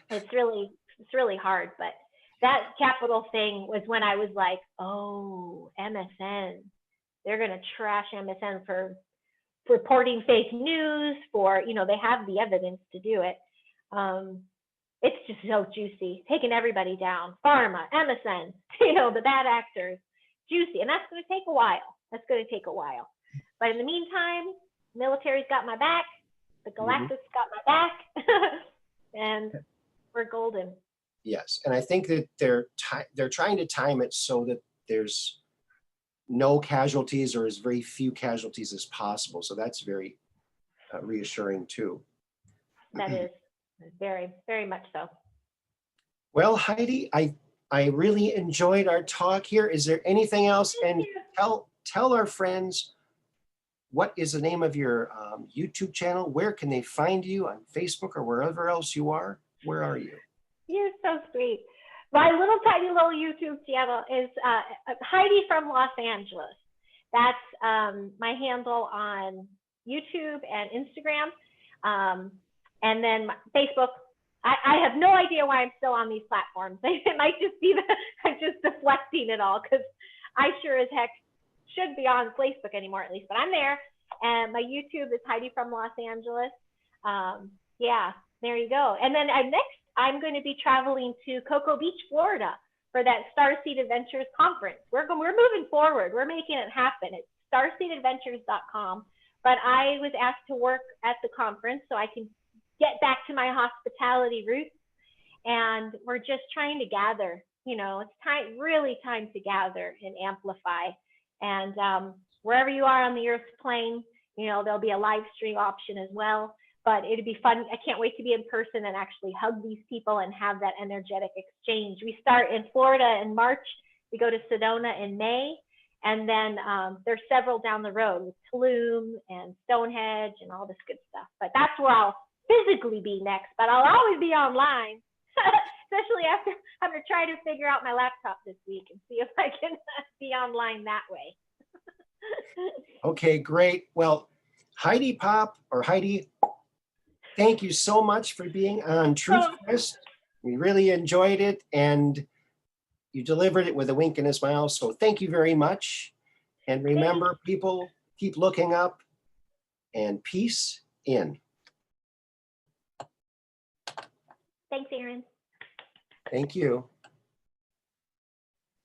it's really hard. But that Capitol thing was when I was like, oh, MSN, they're gonna trash MSN for reporting fake news, for, you know, they have the evidence to do it. It's just so juicy, taking everybody down. Pharma, MSN, you know, the bad actors, juicy. And that's going to take a while. But in the meantime, military's got my back, the Galactic's got my back, and we're golden. Yes, and I think that they're trying to time it so that there's no casualties, or as very few casualties as possible. So that's very reassuring too. That is very, very much so. Well, Heidi, I really enjoyed our talk here. Is there anything else? And tell our friends, what is the name of your YouTube channel? Where can they find you, on Facebook or wherever else you are? Where are you? You're so sweet. My little tiny little YouTube channel is Heidi from Los Angeles. That's my handle on YouTube and Instagram. And then Facebook. I have no idea why I'm still on these platforms. It might just be that I'm just deflecting it all, because I sure as heck should be on Facebook anymore, at least. But I'm there. And my YouTube is Heidi from Los Angeles. Yeah, there you go. And then next, I'm going to be traveling to Cocoa Beach, Florida for that Starseed Adventures conference. We're moving forward. We're making it happen. It's starseedadventures.com. But I was asked to work at the conference so I can get back to my hospitality roots. And we're just trying to gather. You know, it's really time to gather and amplify. And wherever you are on the Earth's plane, you know, there'll be a live stream option as well. But it'd be fun. I can't wait to be in person and actually hug these people and have that energetic exchange. We start in Florida in March. We go to Sedona in May. And then there's several down the road with Tulum and Stonehenge and all this good stuff. But that's where I'll physically be next. But I'll always be online, especially after I'm going to try to figure out my laptop this week and see if I can be online that way. Okay, great. Well, Heidi Popp, or Heidi, thank you so much for being on Truth Quest. We really enjoyed it, and you delivered it with a wink and a smile. So thank you very much. And remember, people, keep looking up, and peace in. Thanks, Aaron. Thank you.